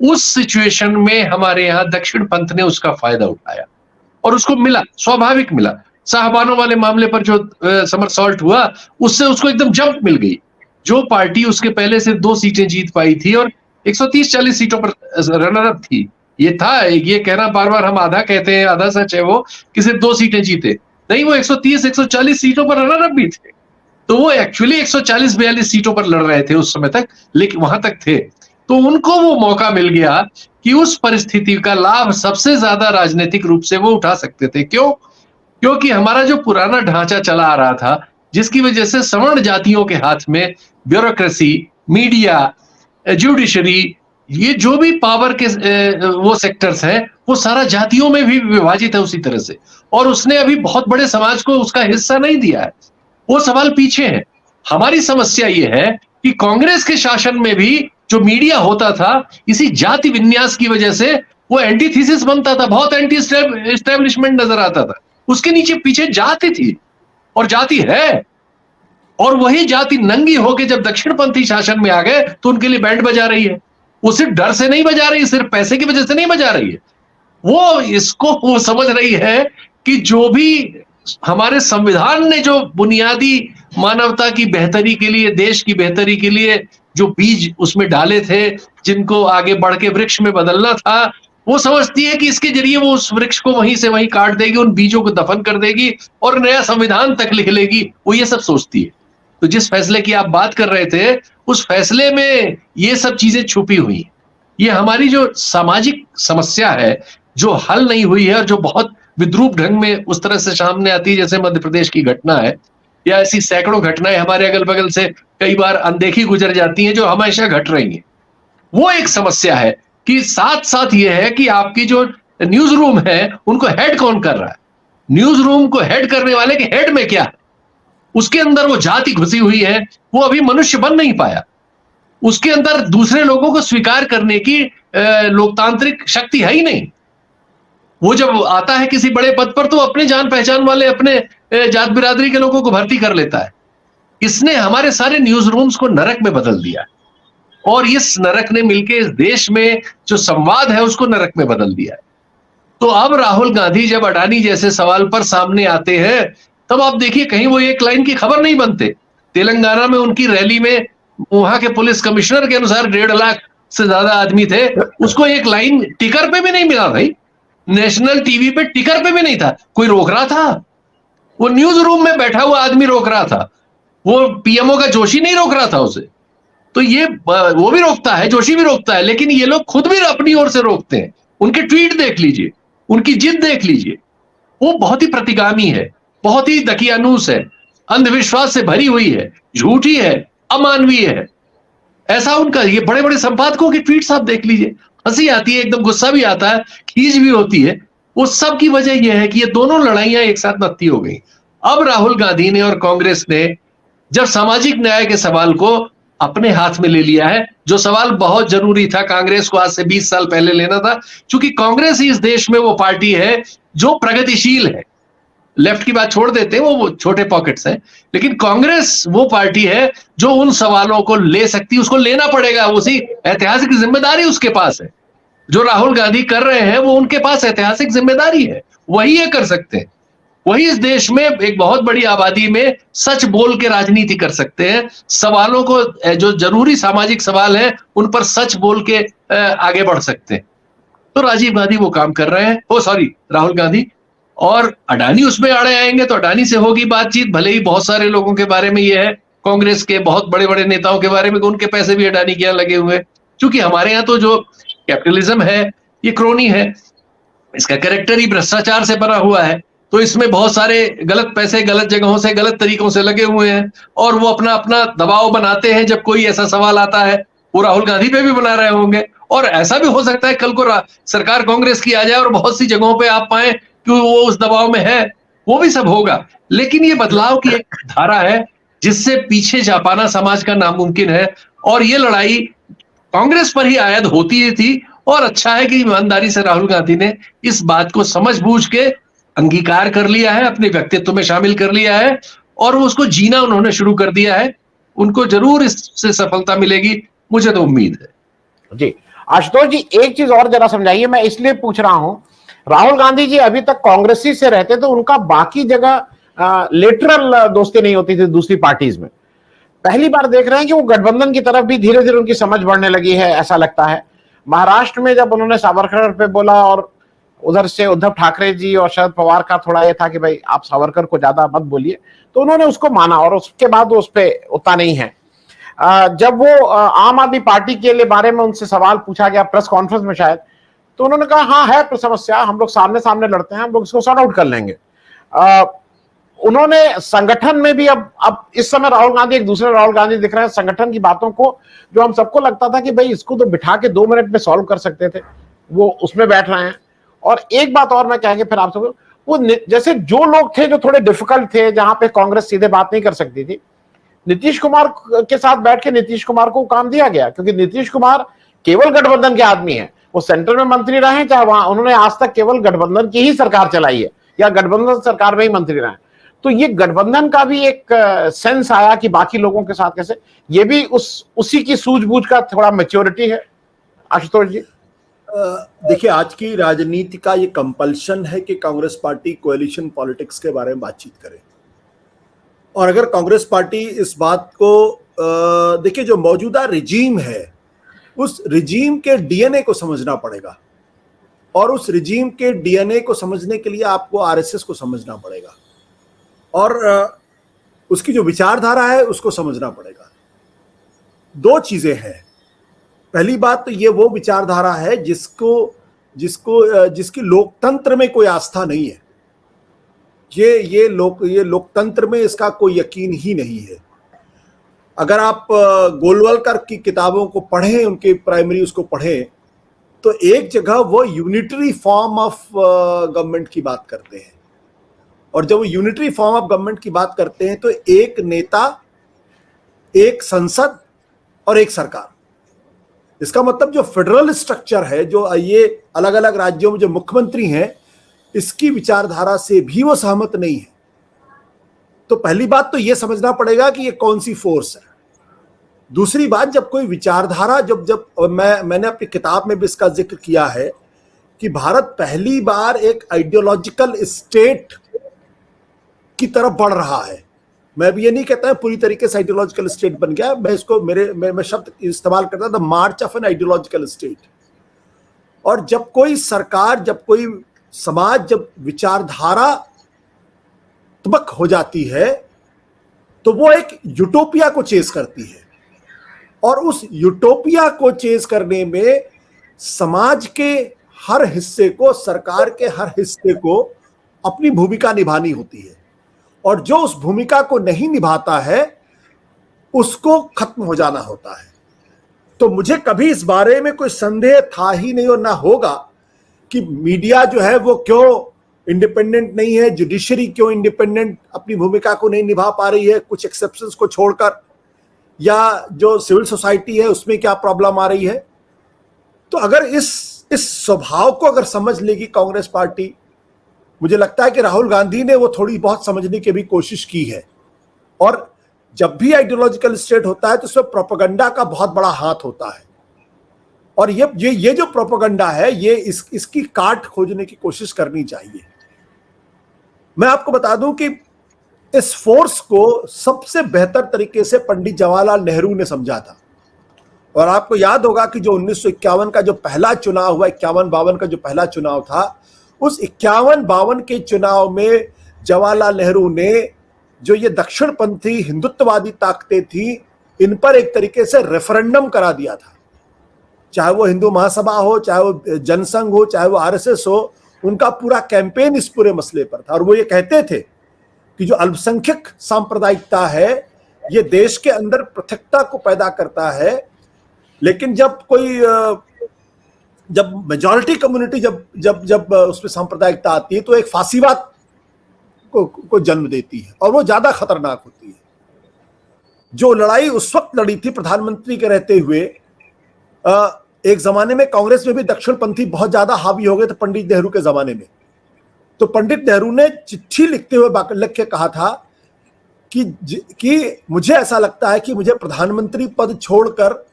उस सिचुएशन में हमारे यहाँ दक्षिण पंथ ने उसका फायदा उठाया और उसको मिला, स्वाभाविक मिला। साहबानों वाले मामले पर जो समरसॉल्ट हुआ, उससे उसको एकदम जंप मिल गई। जो पार्टी उसके पहले से 2 सीटें जीत पाई थी और 130-40 सीटों पर रनर अप थी, ये था, ये कहना बार बार हम आधा कहते हैं, आधा सच है वो कि सिर्फ 2 सीटें जीते, नहीं, वो 130-140 सीटों पर रनर अप भी थे। तो वो एक्चुअली 140-42 सीटों पर लड़ रहे थे उस समय तक, लेकिन वहां तक थे। तो उनको वो मौका मिल गया कि उस परिस्थिति का लाभ सबसे ज्यादा राजनीतिक रूप से वो उठा सकते थे। क्यों? क्योंकि हमारा जो पुराना ढांचा चला आ रहा था, जिसकी वजह से सवर्ण जातियों के हाथ में ब्यूरोक्रेसी, मीडिया, जुडिशरी, ये जो भी पावर के वो सेक्टर्स हैं, वो सारा जातियों में भी विभाजित है उसी तरह से। और उसने अभी बहुत बड़े समाज को उसका हिस्सा नहीं दिया है। वो सवाल पीछे है। हमारी समस्या ये है कि कांग्रेस के शासन में भी जो मीडिया होता था, इसी जाति विन्यास की वजह से वो एंटीथीसिस बनता था, बहुत एंटी एस्टेब्लिशमेंट नजर आता था। उसके नीचे पीछे जाति थी और जाति है, और वही जाति नंगी होके जब दक्षिणपंथी शासन में आ गए तो उनके लिए बैंड बजा रही है। वो सिर्फ डर से नहीं बजा रही, सिर्फ पैसे की वजह से नहीं बजा रही है, वो इसको वो समझ रही है कि जो भी हमारे संविधान ने जो बुनियादी मानवता की बेहतरी के लिए, देश की बेहतरी के लिए जो बीज उसमें डाले थे, जिनको आगे बढ़ के वृक्ष में बदलना था, वो समझती है कि इसके जरिए वो उस वृक्ष को वहीं से वहीं काट देगी, उन बीजों को दफन कर देगी और नया संविधान तक लिख लेगी। वो ये सब सोचती है। तो जिस फैसले की आप बात कर रहे थे, उस फैसले में ये सब चीजें छुपी हुई हैं। ये हमारी जो सामाजिक समस्या है, जो हल नहीं हुई है और जो बहुत विद्रूप ढंग में उस तरह से सामने आती है, जैसे मध्य प्रदेश की घटना है, या ऐसी सैकड़ों घटनाएं हमारे अगल बगल से कई बार अनदेखी गुजर जाती हैं, जो हमेशा घट रही हैं। वो एक समस्या है कि साथ साथ ये है कि आपकी जो न्यूज रूम है, उनको हेड कौन कर रहा है? न्यूज रूम को हेड करने वाले के हेड में क्या है? उसके अंदर वो जाति घुसी हुई है, वो अभी मनुष्य बन नहीं पाया। उसके अंदर दूसरे लोगों को स्वीकार करने की लोकतांत्रिक शक्ति है ही नहीं। वो जब आता है किसी बड़े पद पर तो अपने जान पहचान वाले, अपने जात बिरादरी के लोगों को भर्ती कर लेता है। इसने हमारे सारे न्यूज रूम्स को नरक में बदल दिया, और इस नरक ने मिलकर इस देश में जो संवाद है उसको नरक में बदल दिया है। तो अब राहुल गांधी जब अडानी जैसे सवाल पर सामने आते हैं, तब आप देखिए कहीं वो एक लाइन की खबर नहीं बनते। तेलंगाना में उनकी रैली में वहां के पुलिस कमिश्नर के अनुसार 1.5 लाख से ज्यादा आदमी थे, उसको एक लाइन टिकर पे भी नहीं मिला भाई, नेशनल टीवी पे टिकर पे भी नहीं था। कोई रोक रहा था? वो न्यूज रूम में बैठा हुआ आदमी रोक रहा था, वो पीएमओ का जोशी नहीं रोक रहा था उसे। तो ये वो भी रोकता है, जोशी भी रोकता है, लेकिन ये लोग खुद भी अपनी ओर से रोकते हैं। उनके ट्वीट देख लीजिए, उनकी जिद देख लीजिए, वो बहुत ही प्रतिगामी है, बहुत ही दकियानूस है, अंधविश्वास से भरी हुई है, झूठी है, अमानवीय है। ऐसा उनका, ये बड़े बड़े संपादकों के ट्वीट्स आप देख लीजिए, हंसी आती है, एकदम गुस्सा भी आता है, खींच भी होती है। वो सब की वजह यह है कि ये दोनों लड़ाइयां एक साथ नत्थी हो गई। अब राहुल गांधी ने और कांग्रेस ने जब सामाजिक न्याय के सवाल को अपने हाथ में ले लिया है, जो सवाल बहुत जरूरी था, कांग्रेस को आज से 20 साल पहले लेना था, क्योंकि कांग्रेस ही इस देश में वो पार्टी है जो प्रगतिशील है। लेफ्ट की बात छोड़ देते हैं, वो छोटे पॉकेट्स हैं, लेकिन कांग्रेस वो पार्टी है जो उन सवालों को ले सकती है। उसको लेना पड़ेगा, उसी ऐतिहासिक जिम्मेदारी उसके पास है। जो राहुल गांधी कर रहे हैं वो उनके पास ऐतिहासिक जिम्मेदारी है, वही ये कर सकते हैं। वही इस देश में एक बहुत बड़ी आबादी में सच बोल के राजनीति कर सकते हैं। सवालों को, जो जरूरी सामाजिक सवाल है, उन पर सच बोल के आगे बढ़ सकते हैं। तो राजीव गांधी वो काम कर रहे हैं, राहुल गांधी। और अडानी उसमें आड़े आएंगे तो अडानी से होगी बातचीत, भले ही बहुत सारे लोगों के बारे में ये है, कांग्रेस के बहुत बड़े बड़े नेताओं के बारे में, उनके पैसे भी अडानी के यहाँ लगे हुए हैं। क्योंकि हमारे यहाँ तो जो कैपिटलिज्म है ये क्रोनी है, इसका कैरेक्टर ही भ्रष्टाचार से बना हुआ है, तो इसमें बहुत सारे गलत पैसे गलत जगहों से गलत तरीकों से लगे हुए हैं, और वो अपना अपना दबाव बनाते हैं। जब कोई ऐसा सवाल आता है, वो राहुल गांधी पे भी बना रहे होंगे, और ऐसा भी हो सकता है कल को सरकार कांग्रेस की आ जाए और बहुत सी जगहों पे आप पाए कि वो उस दबाव में है, वो भी सब होगा। लेकिन ये बदलाव की एक धारा है जिससे पीछे जा पाना समाज का नामुमकिन है, और ये लड़ाई कांग्रेस पर ही आयद होती ही थी। और अच्छा है कि ईमानदारी से राहुल गांधी ने इस बात को समझ बूझ के अंगीकार कर लिया है, अपने व्यक्तित्व में शामिल कर लिया है, और वो उसको जीना उन्होंने शुरू कर दिया है। उनको जरूर इससे सफलता मिलेगी, मुझे तो उम्मीद है। जी आशुतोष जी, एक चीज और जरा समझाइए, मैं इसलिए पूछ रहा हूं, राहुल गांधी जी अभी तक कांग्रेसी से रहते तो उनका बाकी जगह लेटरल दोस्ती नहीं होती थी दूसरी पार्टीज में। पहली बार देख रहे हैं कि वो गठबंधन की तरफ भी धीरे धीरे उनकी समझ बढ़ने लगी है, ऐसा लगता है। महाराष्ट्र में जब उन्होंने सावरकर पे बोला, और उधर से उद्धव ठाकरे जी और शरद पवार का थोड़ा ये था कि भाई आप सावरकर को ज्यादा मत बोलिए, तो उन्होंने उसको माना, और उसके बाद वो उस पर उतना नहीं है। जब वो आम आदमी पार्टी के लिए बारे में उनसे सवाल पूछा गया प्रेस कॉन्फ्रेंस में शायद, तो उन्होंने कहा हाँ है समस्या, हम लोग सामने सामने लड़ते हैं, हम लोग इसको सॉर्ट आउट कर लेंगे। उन्होंने संगठन में भी अब इस समय राहुल गांधी एक दूसरे राहुल गांधी दिख रहे हैं। संगठन की बातों को जो हम सबको लगता था कि भाई इसको तो बिठा के 2 मिनट में सॉल्व कर सकते थे, वो उसमें बैठ रहे हैं। और एक बात और मैं कहेंगे फिर आप सब, वो जैसे जो लोग थे जो थोड़े डिफिकल्ट थे, जहां पे कांग्रेस सीधे बात नहीं कर सकती थी, नीतीश कुमार के साथ बैठ के नीतीश कुमार को काम दिया गया, क्योंकि नीतीश कुमार केवल गठबंधन के आदमी हैं। वो सेंटर में मंत्री रहे हैं, चाहे वहां उन्होंने आज तक केवल गठबंधन की ही सरकार चलाई है, या गठबंधन सरकार में ही मंत्री रहे हैं। तो ये गठबंधन का भी एक सेंस आया कि बाकी लोगों के साथ कैसे, ये भी उसी की सूझबूझ का थोड़ा मैच्योरिटी है। आशुतोष जी, देखिए, आज की राजनीति का ये कंपल्शन है कि कांग्रेस पार्टी कोएलिशन पॉलिटिक्स के बारे में बातचीत करे, और अगर कांग्रेस पार्टी इस बात को देखिए, जो मौजूदा रिजीम है उस रिजीम के डीएनए को समझना पड़ेगा, और उस रिजीम के डीएनए को समझने के लिए आपको आरएसएस को समझना पड़ेगा, और उसकी जो विचारधारा है उसको समझना पड़ेगा। 2 चीजें हैं। पहली बात तो ये वो विचारधारा है जिसकी लोकतंत्र में कोई आस्था नहीं है। ये लोकतंत्र में इसका कोई यकीन ही नहीं है। अगर आप गोलवलकर की किताबों को पढ़ें, उनके प्राइमरी उसको पढ़ें, तो एक जगह वो यूनिटरी फॉर्म ऑफ गवर्नमेंट की बात करते हैं, और जब वो यूनिटरी फॉर्म ऑफ गवर्नमेंट की बात करते हैं तो एक नेता, एक संसद और एक सरकार। इसका मतलब जो फेडरल स्ट्रक्चर है, जो ये अलग अलग राज्यों में जो मुख्यमंत्री हैं, इसकी विचारधारा से भी वो सहमत नहीं है। तो पहली बात तो ये समझना पड़ेगा कि ये कौन सी फोर्स है। दूसरी बात, जब कोई विचारधारा मैंने अपनी किताब में भी इसका जिक्र किया है कि भारत पहली बार एक आइडियोलॉजिकल स्टेट की तरफ बढ़ रहा है। मैं भी ये नहीं कहता है पूरी तरीके से आइडियोलॉजिकल स्टेट बन गया, मैं इसको मैं शब्द इस्तेमाल करता the March of an ideological state. और जब कोई सरकार, जब कोई समाज, जब विचारधारा तबक हो जाती है, तो वो एक यूटोपिया को चेस करती है, और उस यूटोपिया को चेस करने में समाज के हर हिस्से को, सरकार के हर हिस्से को अपनी भूमिका निभानी होती है, और जो उस भूमिका को नहीं निभाता है उसको खत्म हो जाना होता है। तो मुझे कभी इस बारे में कोई संदेह था ही नहीं, और ना होगा, कि मीडिया जो है वो क्यों इंडिपेंडेंट नहीं है, जुडिशरी क्यों इंडिपेंडेंट अपनी भूमिका को नहीं निभा पा रही है, कुछ एक्सेप्शंस को छोड़कर, या जो सिविल सोसाइटी है उसमें क्या प्रॉब्लम आ रही है। तो अगर इस स्वभाव को अगर समझ लेगी कांग्रेस पार्टी, मुझे लगता है कि राहुल गांधी ने वो थोड़ी बहुत समझने की भी कोशिश की है। और जब भी आइडियोलॉजिकल स्टेट होता है तो उसमें प्रोपेगेंडा का बहुत बड़ा हाथ होता है, और ये जो प्रोपेगेंडा है, ये इसकी काट खोजने की कोशिश करनी चाहिए। मैं आपको बता दूं कि इस फोर्स को सबसे बेहतर तरीके से पंडित जवाहरलाल नेहरू ने समझा था। और आपको याद होगा कि जो 1951 का जो पहला चुनाव हुआ, 51-52 का जो पहला चुनाव था, उस 51-52 के चुनाव में जवाहरलाल नेहरू ने जो ये दक्षिणपंथी हिंदुत्ववादी ताकतें थी, इन पर एक तरीके से रेफरेंडम करा दिया था। चाहे वो हिंदू महासभा हो, चाहे वो जनसंघ हो, चाहे वो आरएसएस हो, उनका पूरा कैंपेन इस पूरे मसले पर था और वो ये कहते थे कि जो अल्पसंख्यक सांप्रदायिकता है ये देश के अंदर पृथकता को पैदा करता है, लेकिन जब मेजॉरिटी कम्युनिटी जब उसमें सांप्रदायिकता आती है तो एक फासीवाद को जन्म देती है और वो ज्यादा खतरनाक होती है। जो लड़ाई उस वक्त लड़ी थी प्रधानमंत्री के रहते हुए, एक जमाने में कांग्रेस में भी दक्षिणपंथी बहुत ज्यादा हावी हो गए थे पंडित नेहरू के जमाने में। तो पंडित नेहरू ने चिट्ठी लिखते हुए लिख के कहा था कि मुझे ऐसा लगता है कि मुझे प्रधानमंत्री पद छोड़कर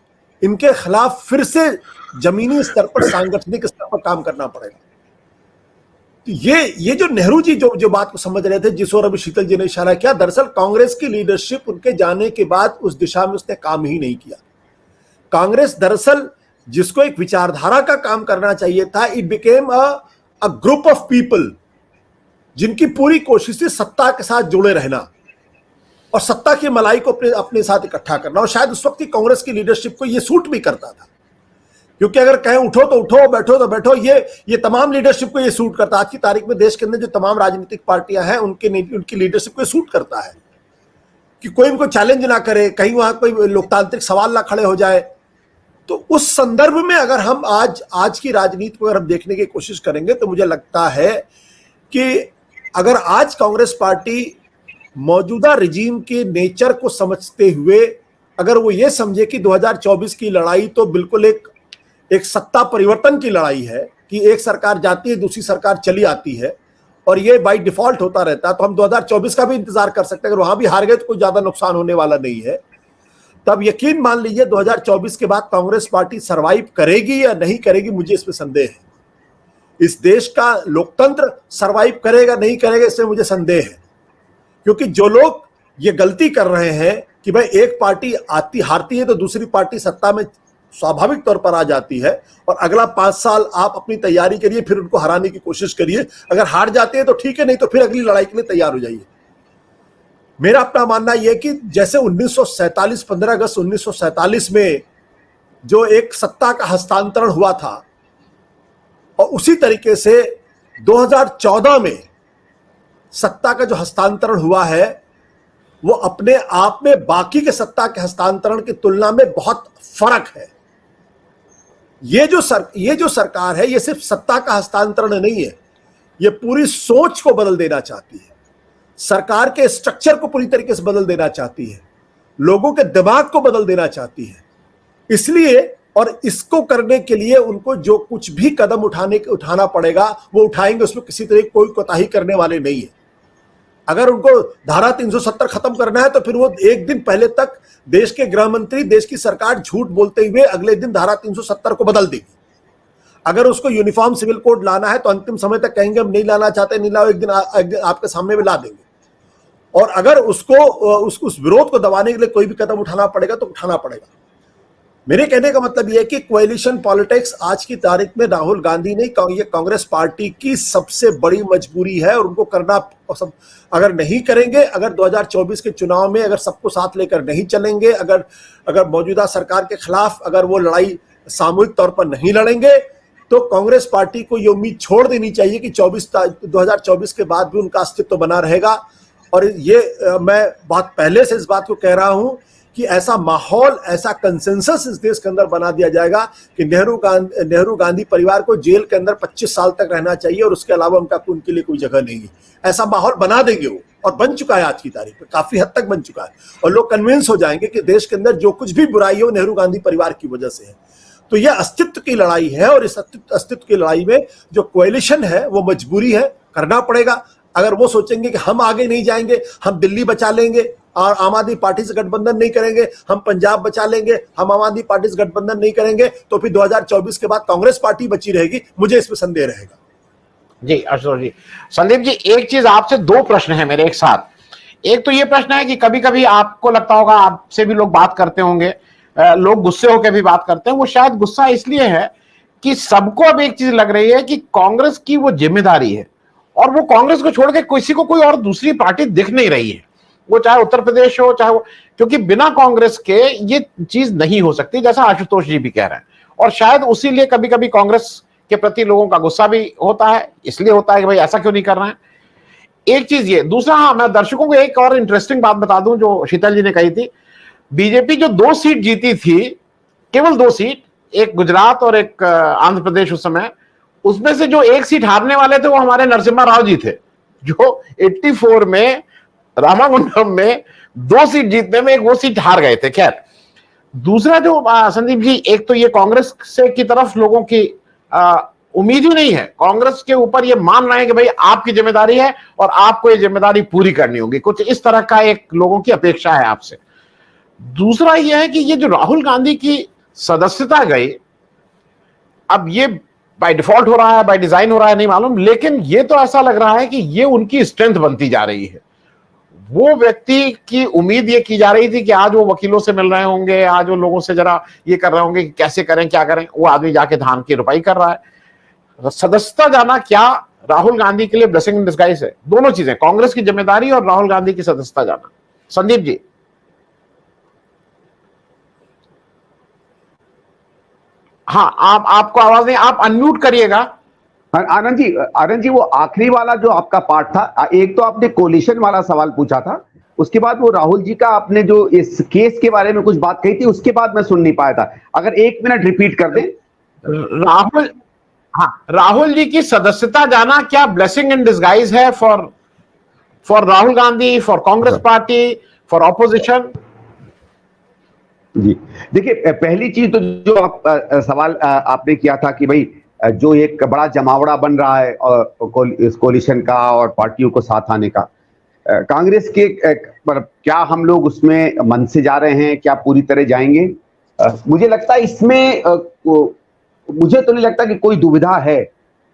इनके खिलाफ फिर से जमीनी स्तर पर सांगठनिक स्तर पर काम करना पड़ेगा। तो ये जो नेहरू जी जो बात को समझ रहे थे, जिस ओर अभी शीतल जी ने इशारा किया, दरअसल कांग्रेस की लीडरशिप उनके जाने के बाद उस दिशा में उसने काम ही नहीं किया। कांग्रेस दरअसल जिसको एक विचारधारा का काम करना चाहिए था, it became a group of people जिनकी पूरी कोशिश थी सत्ता के साथ जुड़े रहना और सत्ता की मलाई को अपने साथ इकट्ठा करना। और शायद उस वक्त की कांग्रेस की लीडरशिप को यह सूट भी करता था, क्योंकि अगर कहें उठो तो उठो, बैठो तो बैठो, ये तमाम लीडरशिप को ये सूट करता है। आज की तारीख में देश के अंदर जो तमाम राजनीतिक पार्टियां हैं उनकी लीडरशिप को सूट करता है कि कोई उनको चैलेंज ना करे, कहीं वहां कोई लोकतांत्रिक सवाल ना खड़े हो जाए। तो उस संदर्भ में अगर हम आज की राजनीति को अगर हम देखने की कोशिश करेंगे तो मुझे लगता है कि अगर आज कांग्रेस पार्टी मौजूदा रिजीम के नेचर को समझते हुए अगर वो ये समझे कि 2024 की लड़ाई तो बिल्कुल एक सत्ता परिवर्तन की लड़ाई है कि एक सरकार जाती है दूसरी सरकार चली आती है और ये बाय डिफॉल्ट होता रहता है, तो हम 2024 का भी इंतजार कर सकते हैं। अगर वहां भी हार गए तो कोई ज्यादा नुकसान होने वाला नहीं है। तब यकीन मान लीजिए 2024 के बाद कांग्रेस पार्टी सरवाइव करेगी या नहीं करेगी, मुझे इसमें संदेह है। इस देश का लोकतंत्र सरवाइव करेगा नहीं करेगा, इसमें मुझे संदेह है। क्योंकि जो लोग ये गलती कर रहे हैं कि भाई एक पार्टी हारती है तो दूसरी पार्टी सत्ता में स्वाभाविक तौर पर आ जाती है और अगला 5 साल आप अपनी तैयारी करिए, फिर उनको हराने की कोशिश करिए। अगर हार जाते हैं तो ठीक है, नहीं तो फिर अगली लड़ाई के लिए तैयार हो जाइए। मेरा अपना मानना यह कि जैसे 1947 15 अगस्त 1947 में जो एक सत्ता का हस्तांतरण हुआ था और उसी तरीके से 2014 में सत्ता का जो हस्तांतरण हुआ है वो अपने आप में बाकी के सत्ता के हस्तांतरण की तुलना में बहुत फर्क है। ये जो सरकार है ये सिर्फ सत्ता का हस्तांतरण नहीं है, ये पूरी सोच को बदल देना चाहती है, सरकार के स्ट्रक्चर को पूरी तरीके से बदल देना चाहती है, लोगों के दिमाग को बदल देना चाहती है। इसलिए और इसको करने के लिए उनको जो कुछ भी कदम उठाना पड़ेगा वो उठाएंगे, उसमें किसी तरह कोई कोताही करने वाले नहीं है। अगर उनको धारा 370 खत्म करना है तो फिर वो एक दिन पहले तक देश के गृह मंत्री, देश की सरकार झूठ बोलते हुए अगले दिन धारा 370 को बदल देगी। अगर उसको यूनिफॉर्म सिविल कोड लाना है तो अंतिम समय तक कहेंगे हम नहीं लाना चाहते, नहीं लाओ, एक दिन आपके सामने में ला देंगे। और अगर उसको उस विरोध को दबाने के लिए कोई भी कदम उठाना पड़ेगा तो उठाना पड़ेगा। मेरे कहने का मतलब यह है कि कोएलिशन पॉलिटिक्स आज की तारीख में राहुल गांधी नहीं, ये कांग्रेस पार्टी की सबसे बड़ी मजबूरी है और उनको करना अगर नहीं करेंगे, अगर 2024 के चुनाव में अगर सबको साथ लेकर नहीं चलेंगे, अगर मौजूदा सरकार के खिलाफ अगर वो लड़ाई सामूहिक तौर पर नहीं लड़ेंगे तो कांग्रेस पार्टी को ये उम्मीद छोड़ देनी चाहिए कि 2024 के बाद भी उनका अस्तित्व बना रहेगा। और ये मैं बहुत पहले से इस बात को कह रहा हूं कि ऐसा माहौल, ऐसा कंसेंसस इस देश के अंदर बना दिया जाएगा कि नेहरू गांधी परिवार को जेल के अंदर 25 साल तक रहना चाहिए और उसके अलावा उनके लिए कोई जगह नहीं है। ऐसा माहौल बना देंगे वो, और बन चुका है आज की तारीख में, काफी हद तक बन चुका है। और लोग कन्विंस हो जाएंगे कि देश के अंदर जो कुछ भी बुराई है वो नेहरू गांधी परिवार की वजह से है। तो यह अस्तित्व की लड़ाई है और इस अस्तित्व की लड़ाई में जो कोएलिशन है वो मजबूरी है, करना पड़ेगा। अगर वो सोचेंगे कि हम आगे नहीं जाएंगे, हम दिल्ली बचा लेंगे और आम आदमी पार्टी से गठबंधन नहीं करेंगे, हम पंजाब बचा लेंगे, हम आम आदमी पार्टी से गठबंधन नहीं करेंगे, तो फिर 2024 के बाद कांग्रेस पार्टी बची रहेगी, मुझे इसमें संदेह रहेगा। जी आशुतोष जी। संदीप जी, एक चीज आपसे, 2 प्रश्न है मेरे एक साथ। एक तो ये प्रश्न है कि कभी कभी आपको लगता होगा, आपसे भी लोग बात करते होंगे, लोग गुस्से होकर भी बात करते हैं। वो शायद गुस्सा इसलिए है कि सबको अब एक चीज लग रही है कि कांग्रेस की वो जिम्मेदारी है और वो कांग्रेस को छोड़ के किसी को कोई और दूसरी पार्टी दिख नहीं रही है, वो चाहे उत्तर प्रदेश हो चाहे वो, क्योंकि बिना कांग्रेस के ये चीज नहीं हो सकती, जैसा आशुतोष जी भी कह रहे हैं। और शायद उसी लिए कभी कभी कांग्रेस के प्रति लोगों का गुस्सा भी होता है, इसलिए होता है कि भाई ऐसा क्यों नहीं कर रहे हैं। एक चीज ये, दूसरा, हाँ, मैं दर्शकों को एक और इंटरेस्टिंग बात बता दूं जो शीतल जी ने कही थी। बीजेपी जो 2 सीट जीती थी, केवल 2 सीट, एक गुजरात और एक आंध्र प्रदेश उस समय, उसमें से जो 1 सीट हारने वाले थे वो हमारे नरसिम्हा राव जी थे, जो 84 में रामागुंडम में 2 सीट जीतने में एक वो सीट हार गए थे। खैर, दूसरा जो संदीप जी, एक तो ये कांग्रेस से की तरफ लोगों की उम्मीद ही नहीं है, कांग्रेस के ऊपर ये मान रहे हैं कि भाई आपकी जिम्मेदारी है और आपको ये जिम्मेदारी पूरी करनी होगी, कुछ इस तरह का एक लोगों की अपेक्षा है आपसे। दूसरा यह है कि ये जो राहुल गांधी की सदस्यता गई, अब ये बाय डिफॉल्ट हो रहा है, बाय डिजाइन हो रहा है, नहीं मालूम, लेकिन ये तो ऐसा लग रहा है कि ये उनकी स्ट्रेंथ बनती जा रही है। वो व्यक्ति की उम्मीद ये की जा रही थी कि आज वो वकीलों से मिल रहे होंगे, आज वो लोगों से जरा ये कर रहे होंगे कि कैसे करें, क्या करें, वो आदमी जाके धान की रुपाई कर रहा है। सदस्यता जाना क्या राहुल गांधी के लिए ब्लेसिंग इन डिस्गाइज है? दोनों चीजें, कांग्रेस की जिम्मेदारी और राहुल गांधी की सदस्यता जाना। संदीप जी। हाँ, आपको आवाज नहीं, आप अनम्यूट करिएगा। आनंद जी वो आखिरी वाला जो आपका पार्ट था, एक तो आपने कोलिशन वाला सवाल पूछा था, उसके बाद वो राहुल जी का आपने जो इस केस के बारे में कुछ बात कही थी, उसके बाद मैं सुन नहीं पाया था, अगर 1 मिनट रिपीट कर दें। राहुल जी की सदस्यता जाना क्या ब्लेसिंग इन डिस्गाइज है for Rahul Gandhi, for Congress party, for opposition? जी देखिए, पहली चीज तो जो आप सवाल आपने किया था कि भाई जो एक बड़ा जमावड़ा बन रहा है इस कोलिशन का और पार्टियों को साथ आने का, कांग्रेस के क्या हम लोग उसमें मन से जा रहे हैं, क्या पूरी तरह जाएंगे? मुझे लगता है इसमें मुझे तो नहीं लगता कि कोई दुविधा है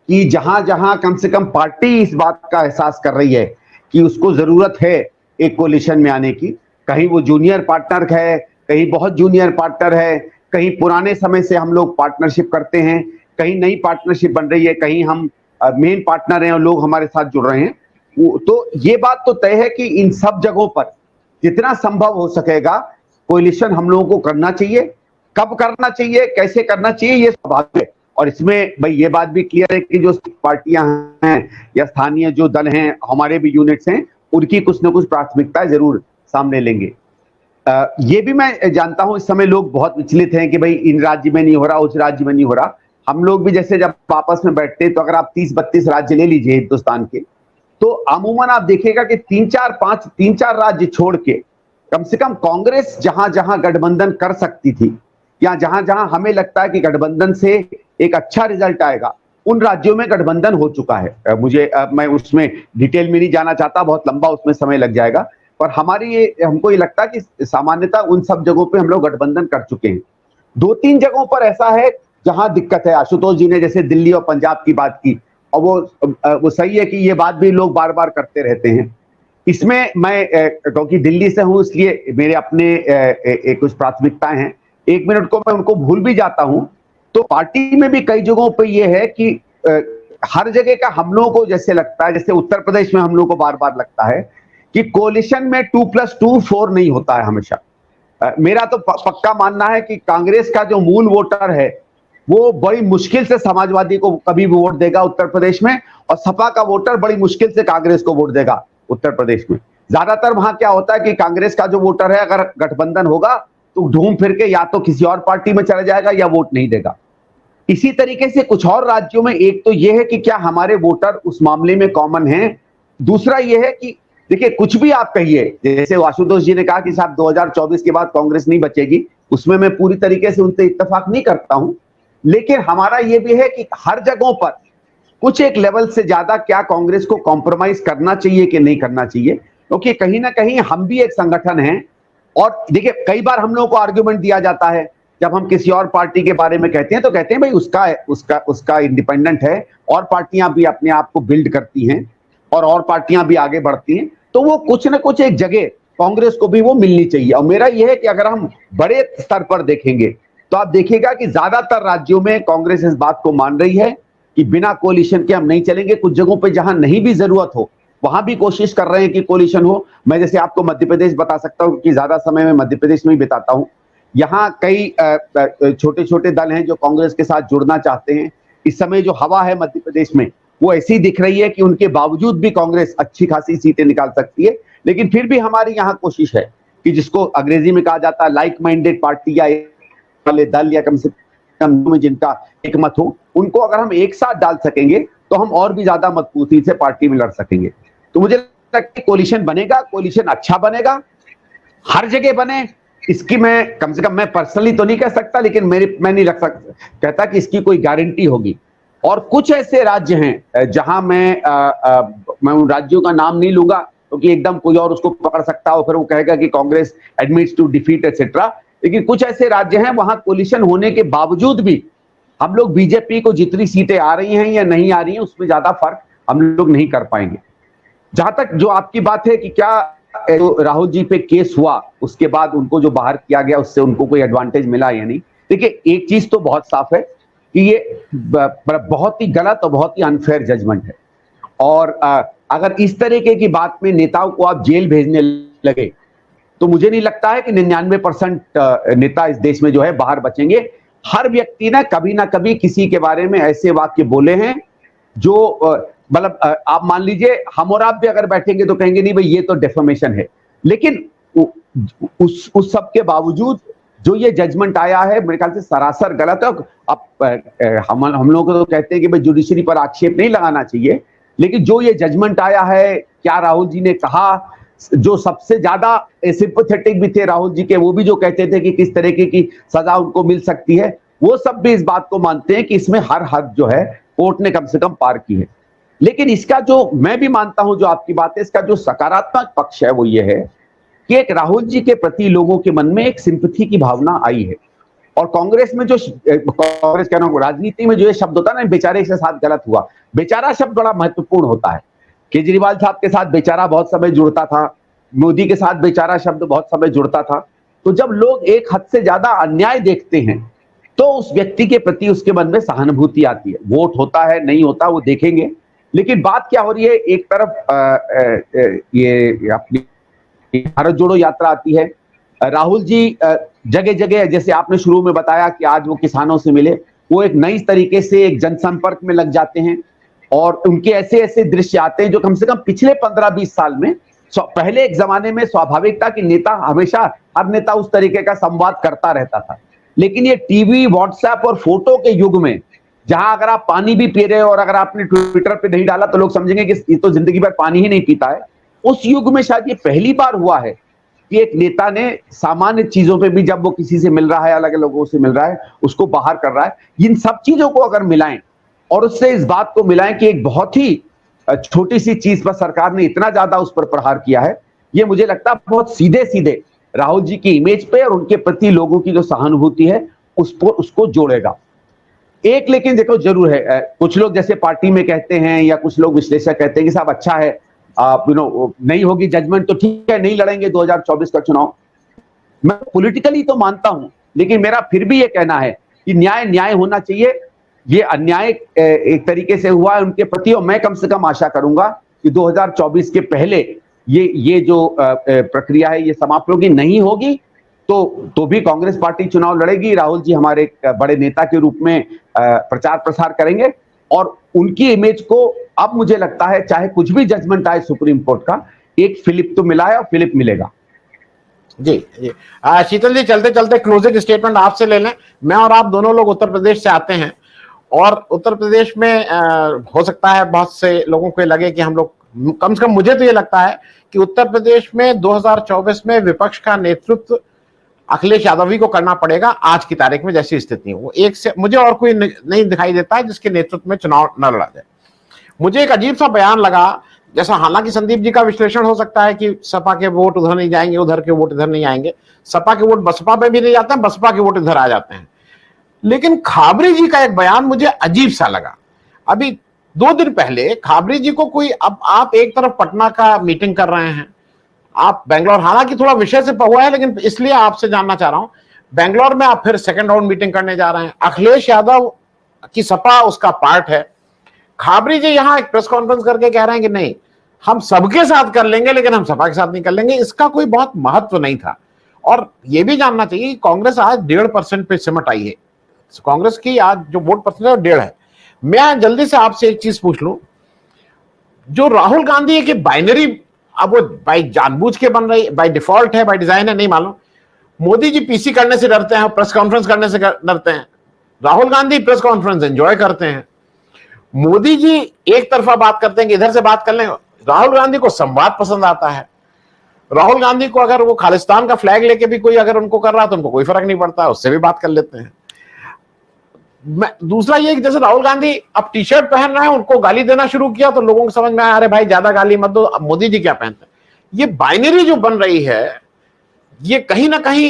कि जहां जहां कम से कम पार्टी इस बात का एहसास कर रही है कि उसको जरूरत है एक कोलिशन में आने की, कहीं वो जूनियर पार्टनर है, कहीं बहुत जूनियर पार्टनर है, कहीं पुराने समय से हम लोग पार्टनरशिप करते हैं, कहीं नई पार्टनरशिप बन रही है, कहीं हम मेन पार्टनर हैं और लोग हमारे साथ जुड़ रहे हैं। तो ये बात तो तय है कि इन सब जगहों पर जितना संभव हो सकेगा कोलिशन हम लोगों को करना चाहिए। कब करना चाहिए, कैसे करना चाहिए, ये स्वाभाविक है। और इसमें भाई ये बात भी क्लियर है कि जो पार्टियां हैं या स्थानीय जो दल हैं, हमारे भी यूनिट्स हैं, उनकी कुछ ना कुछ प्राथमिकताएं जरूर सामने लेंगे। ये भी मैं जानता हूं इस समय लोग बहुत विचलित हैं कि भाई इन राज्य में नहीं हो रहा, उस राज्य में नहीं हो रहा। हम लोग भी जैसे जब आपस में बैठते हैं तो अगर आप 30-32 राज्य ले लीजिए हिंदुस्तान के, तो अमूमन आप देखिएगा कि 3-4 राज्य छोड़ के कम से कम कांग्रेस जहां जहां गठबंधन कर सकती थी या जहां जहां हमें लगता है कि गठबंधन से एक अच्छा रिजल्ट आएगा, उन राज्यों में गठबंधन हो चुका है। मैं उसमें डिटेल में नहीं जाना चाहता, बहुत लंबा उसमें समय लग जाएगा, पर हमको ये लगता है कि सामान्यतः उन सब जगहों पे हम लोग गठबंधन कर चुके हैं। 2-3 जगहों पर ऐसा है जहां दिक्कत है। आशुतोष जी ने जैसे दिल्ली और पंजाब की बात की, और वो सही है कि ये बात भी लोग बार बार करते रहते हैं। इसमें मैं क्योंकि दिल्ली से हूं इसलिए मेरे अपने कुछ प्राथमिकताएं हैं, 1 मिनट को मैं उनको भूल भी जाता हूं। तो पार्टी में भी कई जगहों पे ये है कि हर जगह का हम लोगों को जैसे लगता है, जैसे उत्तर प्रदेश में हम लोगों को बार बार लगता है कि कोलिशन में 2+2 4 नहीं होता है हमेशा। मेरा तो पक्का मानना है कि कांग्रेस का जो मूल वोटर है वो बड़ी मुश्किल से समाजवादी को कभी भी वोट देगा उत्तर प्रदेश में, और सपा का वोटर बड़ी मुश्किल से कांग्रेस को वोट देगा उत्तर प्रदेश में। ज्यादातर वहां क्या होता है कि कांग्रेस का जो वोटर है अगर गठबंधन होगा तो घूम फिर के या तो किसी और पार्टी में चला जाएगा या वोट नहीं देगा। इसी तरीके से कुछ और राज्यों में एक तो यह है कि क्या हमारे वोटर उस मामले में कॉमन हैं, दूसरा यह है कि देखिए कुछ भी आप कहिए, जैसे आशुतोष जी ने कहा कि साहब 2024 के बाद कांग्रेस नहीं बचेगी, उसमें मैं पूरी तरीके से उनसे इत्तेफाक नहीं करता हूं, लेकिन हमारा यह भी है कि हर जगहों पर कुछ एक लेवल से ज्यादा क्या कांग्रेस को कॉम्प्रोमाइज करना चाहिए कि नहीं करना चाहिए, क्योंकि कहीं ना कहीं हम भी एक संगठन हैं। और देखिए कई बार हम लोगों को आर्ग्यूमेंट दिया जाता है जब हम किसी और पार्टी के बारे में कहते हैं, तो कहते हैं भाई उसका इंडिपेंडेंट है, और पार्टियां भी अपने आप को बिल्ड करती हैं और पार्टियां भी आगे बढ़ती हैं, तो वो कुछ ना कुछ एक जगह कांग्रेस को भी वो मिलनी चाहिए। और मेरा यह है कि अगर हम बड़े स्तर पर देखेंगे तो आप देखिएगा कि ज्यादातर राज्यों में कांग्रेस इस बात को मान रही है कि बिना कोलिशन के हम नहीं चलेंगे। कुछ जगहों पे जहां नहीं भी जरूरत हो वहां भी कोशिश कर रहे हैं कि कोलिशन हो। मैं जैसे आपको मध्य प्रदेश बता सकता हूं कि ज्यादा समय में मध्य प्रदेश में ही बिताता हूं। यहाँ कई छोटे छोटे दल हैं जो कांग्रेस के साथ जुड़ना चाहते हैं, इस समय जो हवा है मध्य प्रदेश में वो ऐसी दिख रही है कि उनके बावजूद भी कांग्रेस अच्छी खासी सीटें निकाल सकती है। लेकिन फिर भी हमारी यहाँ कोशिश है कि जिसको अंग्रेजी में कहा जाता है लाइक माइंडेड पार्टी या वाले दल या कम से कम में जिनका एक मत हो, उनको अगर हम एक साथ डाल सकेंगे तो हम और भी ज्यादा मजबूती से पार्टी में लड़ सकेंगे। तो मुझे लगता है कोलिशन बनेगा, कोलिशन अच्छा बनेगा, हर जगह बने, इसकी मैं कम से कम मैं पर्सनली तो नहीं कह सकता, लेकिन मैं नहीं रख सकता कहता कि इसकी कोई गारंटी होगी। और कुछ ऐसे राज्य हैं जहां मैं उन राज्यों का नाम नहीं लूंगा क्योंकि एकदम कोई और उसको पकड़ सकता हो, फिर वो कहेगा कि Congress admits to defeat etcetera. लेकिन कुछ ऐसे राज्य हैं वहां कोलिशन होने के बावजूद भी हम लोग बीजेपी को जितनी सीटें आ रही हैं या नहीं आ रही हैं उसमें ज्यादा फर्क हम लोग नहीं कर पाएंगे। जहां तक जो आपकी बात है कि क्या तो राहुल जी पे केस हुआ उसके बाद उनको जो बाहर किया गया उससे उनको कोई एडवांटेज मिला या नहीं, देखिए एक चीज तो बहुत साफ है कि ये बहुत ही गलत और बहुत ही अनफेयर जजमेंट है। और अगर इस तरीके की बात में नेताओं को आप जेल भेजने लगे तो मुझे नहीं लगता है कि 99% नेता इस देश में जो है बाहर बचेंगे। हर व्यक्ति ने कभी ना कभी किसी के बारे में ऐसे वाक्य बोले हैं जो मतलब आप मान लीजिए हम और आप भी अगर बैठेंगे तो कहेंगे नहीं भाई ये तो डेफमेशन है। लेकिन उस सब के बावजूद जो ये जजमेंट आया है मेरे ख्याल से सरासर गलत है। अब हम लोग तो कहते हैं कि भाई जुडिशरी पर आक्षेप नहीं लगाना चाहिए, लेकिन जो ये जजमेंट आया है, क्या राहुल जी ने कहा, जो सबसे ज्यादा सिंपैथेटिक भी थे राहुल जी के, वो भी जो कहते थे कि किस तरीके की सजा उनको मिल सकती है, वो सब भी इस बात को मानते हैं कि इसमें हर हद जो है कोर्ट ने कम से कम पार की है। लेकिन इसका जो मैं भी मानता हूं जो आपकी बात है, इसका जो सकारात्मक पक्ष है वो ये है कि एक राहुल जी के प्रति लोगों के मन में एक सिंपैथी की भावना आई है। और कांग्रेस में जो कांग्रेस कह रहा हूं राजनीति में जो ये शब्द होता है ना बेचारे के साथ गलत हुआ, बेचारा शब्द बड़ा महत्वपूर्ण होता है। केजरीवाल साहब के साथ बेचारा बहुत समय जुड़ता था, मोदी के साथ बेचारा शब्द बहुत समय जुड़ता था। तो जब लोग एक हद से ज्यादा अन्याय देखते हैं तो उस व्यक्ति के प्रति उसके मन में सहानुभूति आती है। वोट होता है नहीं होता वो देखेंगे, लेकिन बात क्या हो रही है, एक तरफ ये अपनी भारत जोड़ो यात्रा आती है, राहुल जी जगह जगह जैसे आपने शुरू में बताया कि आज वो किसानों से मिले, वो एक नई तरीके से एक जनसंपर्क में लग जाते हैं और उनके ऐसे ऐसे दृश्य आते हैं जो कम से कम पिछले 15-20 साल में पहले एक जमाने में स्वाभाविक था कि नेता हमेशा हर नेता उस तरीके का संवाद करता रहता था। लेकिन ये टीवी, व्हाट्सएप और फोटो के युग में जहां अगर आप पानी भी पी रहे हो और अगर आपने ट्विटर पे नहीं डाला तो लोग समझेंगे कि ये तो जिंदगी भर पानी ही नहीं पीता है, उस युग में शायद ये पहली बार हुआ है कि एक नेता ने सामान्य चीजों पे भी, जब वो किसी से मिल रहा है, अलग अलग लोगों से मिल रहा है, उसको बाहर कर रहा है। इन सब चीजों को अगर मिलाएं और उससे इस बात को मिलाएं कि एक बहुत ही छोटी सी चीज पर सरकार ने इतना ज्यादा उस पर प्रहार किया है, ये मुझे लगता है बहुत सीधे सीधे राहुल जी की इमेज पे और उनके प्रति लोगों की जो सहानुभूति है उसको जोड़ेगा। एक लेकिन देखो जरूर है, कुछ लोग जैसे पार्टी में कहते हैं या कुछ लोग विश्लेषक कहते हैं कि साहब अच्छा है नहीं होगी जजमेंट तो ठीक है, नहीं लड़ेंगे 2024 का चुनाव। मैं पॉलिटिकली तो मानता हूं, लेकिन मेरा फिर भी ये कहना है कि न्याय होना चाहिए। ये अन्याय एक तरीके से हुआ है उनके प्रति और मैं कम से कम आशा करूंगा कि 2024 के पहले ये जो प्रक्रिया है ये समाप्त होगी। नहीं होगी तो भी कांग्रेस पार्टी चुनाव लड़ेगी, राहुल जी हमारे एक बड़े नेता के रूप में प्रचार प्रसार करेंगे और उनकी इमेज को अब मुझे लगता है चाहे कुछ भी जजमेंट आए सुप्रीम कोर्ट का, एक फिलिप तो मिला है और फिलिप मिलेगा। जी जी शीतल जी, चलते चलते क्लोजिंग स्टेटमेंट आपसे ले लें। मैं और आप दोनों लोग उत्तर प्रदेश से आते हैं और उत्तर प्रदेश में हो सकता है बहुत से लोगों को लगे कि हम लोग, कम से कम मुझे तो ये लगता है कि उत्तर प्रदेश में 2024 में विपक्ष का नेतृत्व अखिलेश यादव ही को करना पड़ेगा आज की तारीख में जैसी स्थिति है। वो एक से मुझे और कोई नहीं दिखाई देता है जिसके नेतृत्व में चुनाव न लड़ा जाए। मुझे एक अजीब सा बयान लगा, जैसा हालांकि संदीप जी का विश्लेषण हो सकता है कि सपा के वोट उधर नहीं जाएंगे, उधर के वोट इधर नहीं आएंगे, सपा के वोट बसपा पे भी नहीं जाते हैं, बसपा के वोट इधर आ जाते हैं। लेकिन खाबरी जी का एक बयान मुझे अजीब सा लगा। अभी 2 दिन पहले खाबरी जी को कोई, अब आप एक तरफ पटना का मीटिंग कर रहे हैं, आप बेंगलोर, हालांकि थोड़ा विषय से हुआ है लेकिन इसलिए आपसे जानना चाह रहा हूं, बेंगलोर में आप फिर सेकंड राउंड मीटिंग करने जा रहे हैं। अखिलेश यादव की सपा उसका पार्ट है। खाबरी जी यहां एक प्रेस कॉन्फ्रेंस करके कह रहे हैं कि नहीं हम सबके साथ कर लेंगे लेकिन हम सपा के साथ नहीं कर लेंगे। इसका कोई बहुत महत्व नहीं था। और यह भी जानना चाहिए कि कांग्रेस आज 1.5% पे सिमट आई है। कांग्रेस की आज जो वोट परसेंटेज 1.5 है, मैं जल्दी से आपसे एक चीज पूछ लूं, जो राहुल गांधी है कि बाइनरी, अब वो बाई जानबूझ के बन रही, बाई डिफॉल्ट है, बाई डिजाइन है, नहीं मालूम। मोदी जी पीसी करने से डरते हैं, प्रेस कॉन्फ्रेंस करने से डरते हैं, Rahul Gandhi press conference enjoy करते हैं। मोदी जी एक तरफा बात करते हैं कि इधर से बात कर लें, राहुल गांधी को संवाद पसंद आता है। राहुल गांधी को अगर वो खालिस्तान का फ्लैग लेके भी कोई अगर उनको कर रहा तो उनको कोई फर्क नहीं पड़ता, उससे भी बात कर लेते हैं। दूसरा ये कि जैसे राहुल गांधी अब टी शर्ट पहन रहे हैं, उनको गाली देना शुरू किया तो लोगों को समझ में आया, अरे भाई ज्यादा गाली मत दो, अब मोदी जी क्या पहनते हैं। ये बाइनरी जो बन रही है, ये कहीं ना कहीं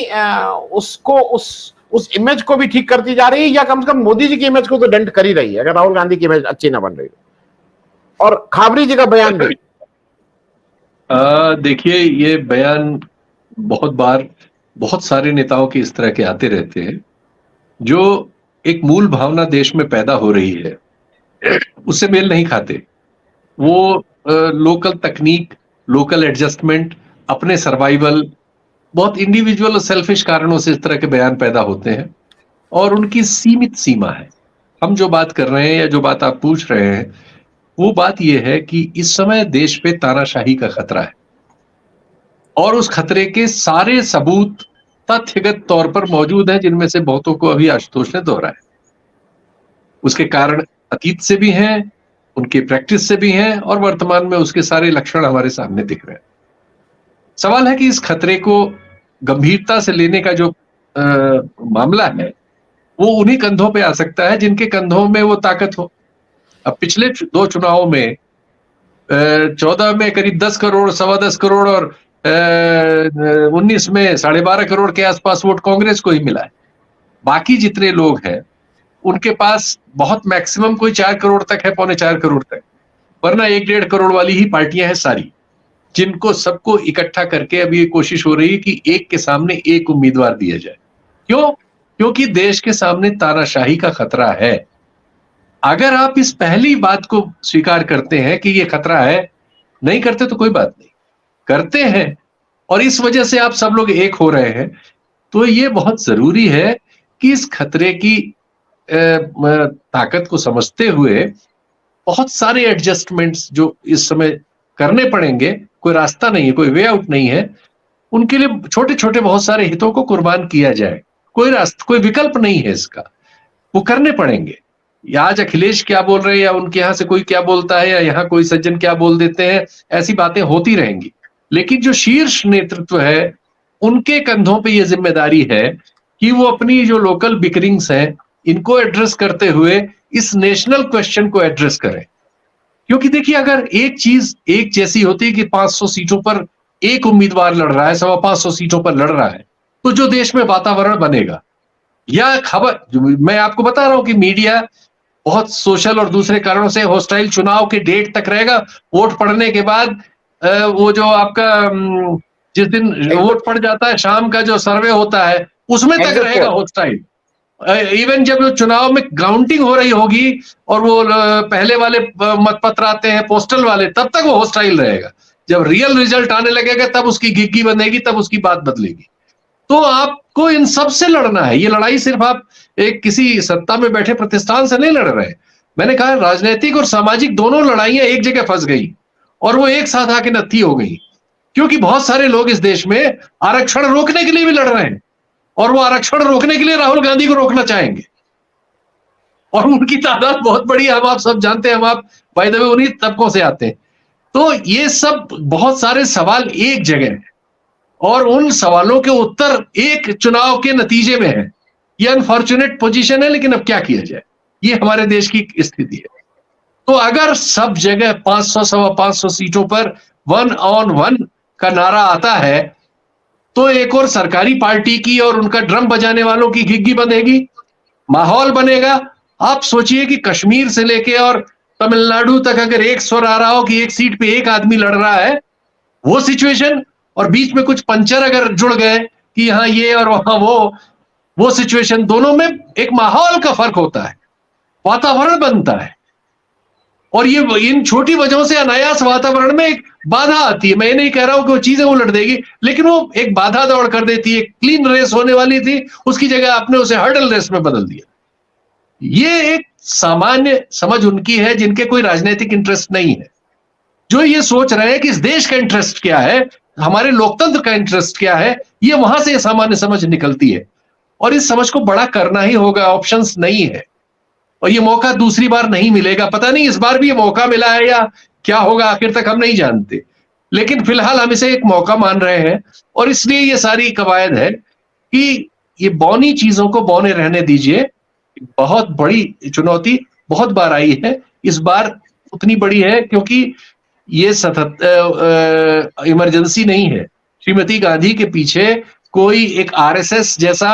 उसको उस इमेज को भी ठीक करती जा रही है, या कम से कम मोदी जी की इमेज को तो डेंट कर ही रही है, अगर राहुल गांधी की इमेज अच्छी ना बन रही है। और खाबरी जी का बयान भी देखिए, ये बयान बहुत बार बहुत सारे नेताओं के इस तरह के आते रहते हैं, जो एक मूल भावना देश में पैदा हो रही है उससे मेल नहीं खाते। वो लोकल तकनीक, लोकल एडजस्टमेंट, अपने सर्वाइवल, बहुत इंडिविजुअल और सेल्फिश कारणों से इस तरह के बयान पैदा होते हैं, और उनकी सीमित सीमा है। हम जो बात कर रहे हैं या जो बात आप पूछ रहे हैं, वो बात यह है कि इस समय देश पे तानाशाही का खतरा है, और उस खतरे के सारे सबूत तथ्यगत तौर पर मौजूद हैं, जिनमें से बहुतों को अभी आशुतोष ने दोहराया। उसके कारण अतीत से भी हैं, उनके प्रैक्टिस से भी हैं, और वर्तमान में उसके सारे लक्षण हमारे सामने दिख रहे हैं। सवाल है कि इस खतरे को गंभीरता से लेने का जो मामला है, वो उन्हीं कंधों पे आ सकता है जिनके कंधों में वो ताकत हो। अब पिछले 2 चुनावों में 14 में करीब 10 करोड़, 15.25 करोड़, और 19 में 12.5 करोड़ के आसपास वोट कांग्रेस को ही मिला है। बाकी जितने लोग हैं उनके पास बहुत मैक्सिमम कोई 4 करोड़ तक है, 3.25 करोड़ तक, वरना 1-1.5 करोड़ वाली ही पार्टियां हैं सारी, जिनको सबको इकट्ठा करके अभी ये कोशिश हो रही है कि एक के सामने एक उम्मीदवार दिया जाए। क्यों? क्योंकि देश के सामने तानाशाही का खतरा है। अगर आप इस पहली बात को स्वीकार करते हैं कि ये खतरा है, नहीं करते तो कोई बात नहीं, करते हैं और इस वजह से आप सब लोग एक हो रहे हैं, तो ये बहुत जरूरी है कि इस खतरे की ताकत को समझते हुए बहुत सारे एडजस्टमेंट्स जो इस समय करने पड़ेंगे, कोई रास्ता नहीं है, कोई वे आउट नहीं है, उनके लिए छोटे छोटे बहुत सारे हितों को कुर्बान किया जाए। कोई रास्ता, कोई विकल्प नहीं है इसका, वो करने पड़ेंगे। आज अखिलेश क्या बोल रहे हैं, या उनके यहां से कोई क्या बोलता है, या यहाँ कोई सज्जन क्या बोल देते हैं, ऐसी बातें होती रहेंगी, लेकिन जो शीर्ष नेतृत्व है उनके कंधों पे ये जिम्मेदारी है कि वो अपनी जो लोकल बिकरिंग्स हैं इनको एड्रेस करते हुए इस नेशनल क्वेश्चन को एड्रेस करें। क्योंकि देखिए, अगर एक चीज एक जैसी होती है कि 500 सीटों पर एक उम्मीदवार लड़ रहा है, 525 सीटों पर लड़ रहा है, तो जो देश में वातावरण बनेगा, या खबर मैं आपको बता रहा हूं कि मीडिया बहुत सोशल और दूसरे कारणों से हॉस्टाइल चुनाव के डेट तक रहेगा, वोट पड़ने के बाद वो जो आपका जिस दिन वोट पड़ जाता है शाम का जो सर्वे होता है उसमें तक रहेगा हॉस्टाइल। इवन जब चुनाव में काउंटिंग हो रही होगी और वो पहले वाले मतपत्र आते हैं पोस्टल वाले, तब तक वो हॉस्टाइल रहेगा। जब रियल रिजल्ट आने लगेगा तब उसकी घिग्गी बनेगी, तब उसकी बात बदलेगी। तो आपको इन सब से लड़ना है। ये लड़ाई सिर्फ आप एक किसी सत्ता में बैठे प्रतिष्ठान से नहीं लड़ रहे। मैंने कहा राजनीतिक और सामाजिक दोनों लड़ाइयां एक जगह फंस गई और वो एक साथ आके नत्थी हो गई, क्योंकि बहुत सारे लोग इस देश में आरक्षण रोकने के लिए भी लड़ रहे हैं और वो आरक्षण रोकने के लिए राहुल गांधी को रोकना चाहेंगे, और उनकी तादाद बहुत बड़ी है। हम आप सब जानते हैं, हम आप बाय द वे उन्हीं तबकों से आते हैं। तो ये सब बहुत सारे सवाल एक जगह है और उन सवालों के उत्तर एक चुनाव के नतीजे में है। ये अनफॉर्चुनेट पोजीशन है, लेकिन अब क्या किया जाए, ये हमारे देश की स्थिति है। तो अगर सब जगह 500 सवा 500 सीटों पर 1 on 1 का नारा आता है, तो एक और सरकारी पार्टी की और उनका ड्रम बजाने वालों की घिग्गी बंधेगी, माहौल बनेगा। आप सोचिए कि कश्मीर से लेके और तमिलनाडु तक अगर एक स्वर आ रहा हो कि एक सीट पे एक आदमी लड़ रहा है, वो सिचुएशन, और बीच में कुछ पंचर अगर जुड़ गए कि यहां ये और वहां वो सिचुएशन, दोनों में एक माहौल का फर्क होता है, वातावरण बनता है। और ये इन छोटी वजहों से अनायास वातावरण में एक बाधा आती है। मैं ये नहीं कह रहा हूं कि वो चीजें उलट देगी, लेकिन वो एक बाधा दौड़ कर देती है। क्लीन रेस होने वाली थी, उसकी जगह आपने उसे हर्डल रेस में बदल दिया। ये एक सामान्य समझ उनकी है जिनके कोई राजनीतिक इंटरेस्ट नहीं है, जो ये सोच रहे हैं कि इस देश का इंटरेस्ट क्या है, हमारे लोकतंत्र का इंटरेस्ट क्या है, ये वहां से सामान्य समझ निकलती है। और इस समझ को बड़ा करना ही होगा, ऑप्शंस नहीं है, और ये मौका दूसरी बार नहीं मिलेगा। पता नहीं इस बार भी ये मौका मिला है या क्या होगा, आखिर तक हम नहीं जानते, लेकिन फिलहाल हम इसे एक मौका मान रहे हैं। और इसलिए ये सारी कवायद है कि ये बौनी चीजों को बौने रहने दीजिए। बहुत बड़ी चुनौती बहुत बार आई है, इस बार उतनी बड़ी है क्योंकि ये सतत इमरजेंसी नहीं है। श्रीमती गांधी के पीछे कोई एक आरएसएस जैसा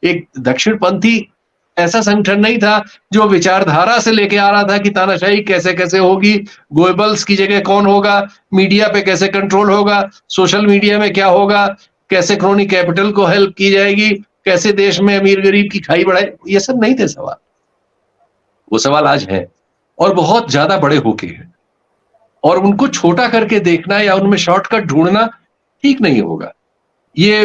एक दक्षिणपंथी ऐसा संगठन नहीं था जो विचारधारा से लेके आ रहा था कि तानाशाही कैसे कैसे होगी, गोएबल्स की जगह कौन होगा, मीडिया पे कैसे कंट्रोल होगा, सोशल मीडिया में क्या होगा, कैसे क्रोनी कैपिटल को हेल्प की जाएगी, कैसे देश में अमीर गरीब की खाई बढ़ाए। ये सब नहीं थे सवाल, वो सवाल आज है और बहुत ज्यादा बड़े होके हैं, और उनको छोटा करके देखना या उनमें शॉर्टकट ढूंढना ठीक नहीं होगा। ये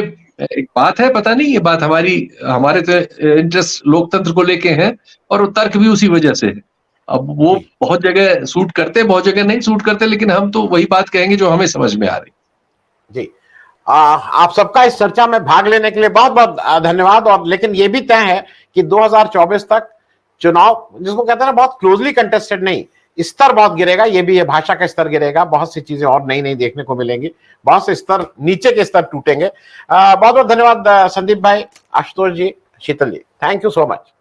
एक बात है, पता नहीं ये बात हमारे तो इंटरेस्ट लोकतंत्र को लेके हैं और वो तर्क भी उसी वजह से है। अब वो बहुत जगह सूट करते, बहुत जगह नहीं सूट करते, लेकिन हम तो वही बात कहेंगे जो हमें समझ में आ रही। जी, आप सबका इस चर्चा में भाग लेने के लिए बहुत बहुत धन्यवाद। और लेकिन ये भी तय है कि 2024 तक चुनाव, जिसको कहते हैं ना, बहुत क्लोजली कंटेस्टेड नहीं, स्तर बहुत गिरेगा। ये भी है, भाषा का स्तर गिरेगा, बहुत सी चीजें और नई नई देखने को मिलेंगी, बहुत से स्तर, नीचे के स्तर टूटेंगे। बहुत बहुत धन्यवाद संदीप भाई, आशुतोष जी, शीतल जी, थैंक यू सो मच।